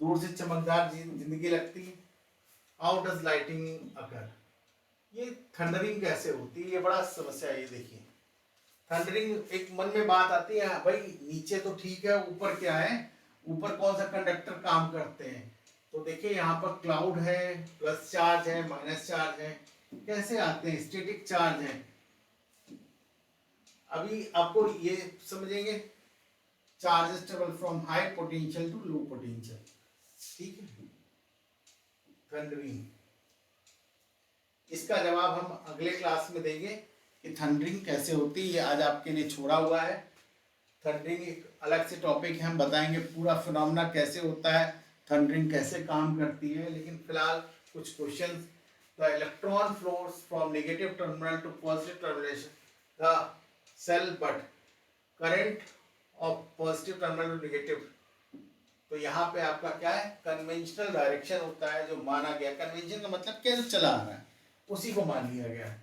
दूर से चमकदार जिंदगी लगती है। हाउ डज लाइटिंग अकर, ये थंडरिंग कैसे होती है, ये बड़ा समस्या है। ये देखिए थंडरिंग, एक मन में बात आती है भाई नीचे तो ठीक है, ऊपर क्या है, ऊपर कौन सा कंडक्टर काम करते हैं। तो देखिए यहाँ पर क्लाउड है, प्लस चार्ज है, माइनस चार्ज है, कैसे आते हैं, स्टैटिक चार्ज है। अभी आपको ये समझेंगे, charges travel from high potential to low potential, ठीक है। थंडरिंग, इसका जवाब हम अगले क्लास में देंगे कि थंडरिंग कैसे होती है, ये आज आपके लिए छोड़ा हुआ है। थंडरिंग एक अलग से टॉपिक है, हम बताएंगे पूरा फिनोमेना कैसे होता है, थंडरिंग कैसे काम करती है। लेकिन फिलहाल कुछ questions, the electron flows from negative terminal to positive termination the cell, but current of positive terminal to negative, तो यहाँ पे आपका क्या है, कन्वेंशनल डायरेक्शन होता है जो माना गया। कन्वेंशन का मतलब क्या, जो चला आ रहा है उसी को मान लिया गया है।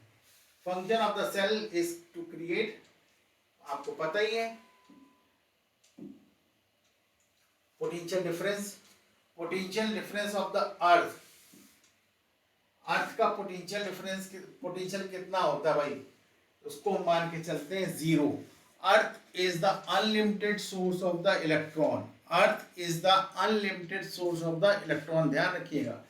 Function of the cell is to create, आपको पता ही है, potential difference. Potential difference of the earth, earth का पोटेंशियल डिफरेंस, पोटेंशियल कितना होता है भाई, उसको हम मान के चलते हैं 0। Earth is the unlimited source of the electron, earth is the unlimited source of the electron, ध्यान रखिएगा।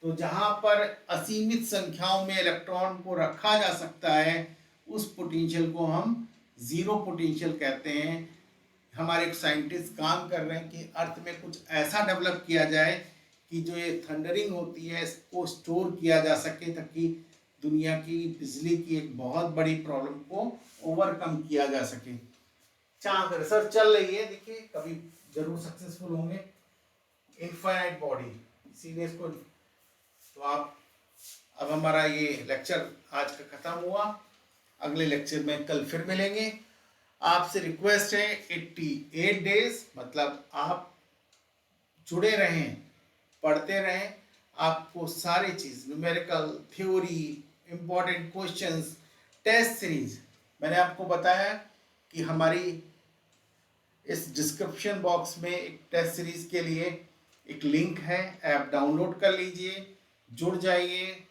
तो जहां पर असीमित संख्याओं में इलेक्ट्रॉन को रखा जा सकता है उस पोटेंशियल को हम 0 पोटेंशियल कहते हैं। हमारे एक साइंटिस्ट काम कर रहे हैं कि अर्थ में कुछ ऐसा डेवलप किया जाए कि जो ये थंडरिंग होती है इसको स्टोर किया जा सके, ताकि दुनिया की बिजली की एक बहुत बड़ी प्रॉब्लम को ओवरकम किया जा सके। चांद रिसर्च चल रही है, देखिए कभी जरूर सक्सेसफुल होंगे। इनफाइनाइट बॉडी, इसीलिए इसको, तो आप, अब हमारा ये लेक्चर आज का खत्म हुआ। अगले लेक्चर में कल फिर मिलेंगे। आपसे रिक्वेस्ट है 88 डेज, मतलब आप जुड़े रहें, पढ़ते रहें। आपको सारी चीज़, numerical, theory, important questions, test series, मैंने आपको बताया कि हमारी इस डिस्क्रिप्शन बॉक्स में एक टेस्ट सीरीज के लिए एक लिंक है, ऐप डाउनलोड कर लीजिए, जुड़ जाइए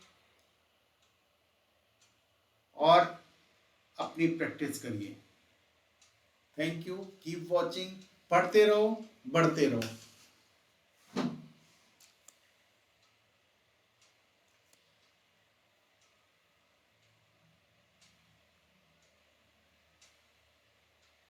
और अपनी प्रैक्टिस करिए। थैंक यू, कीप वॉचिंग, पढ़ते रहो, बढ़ते रहो।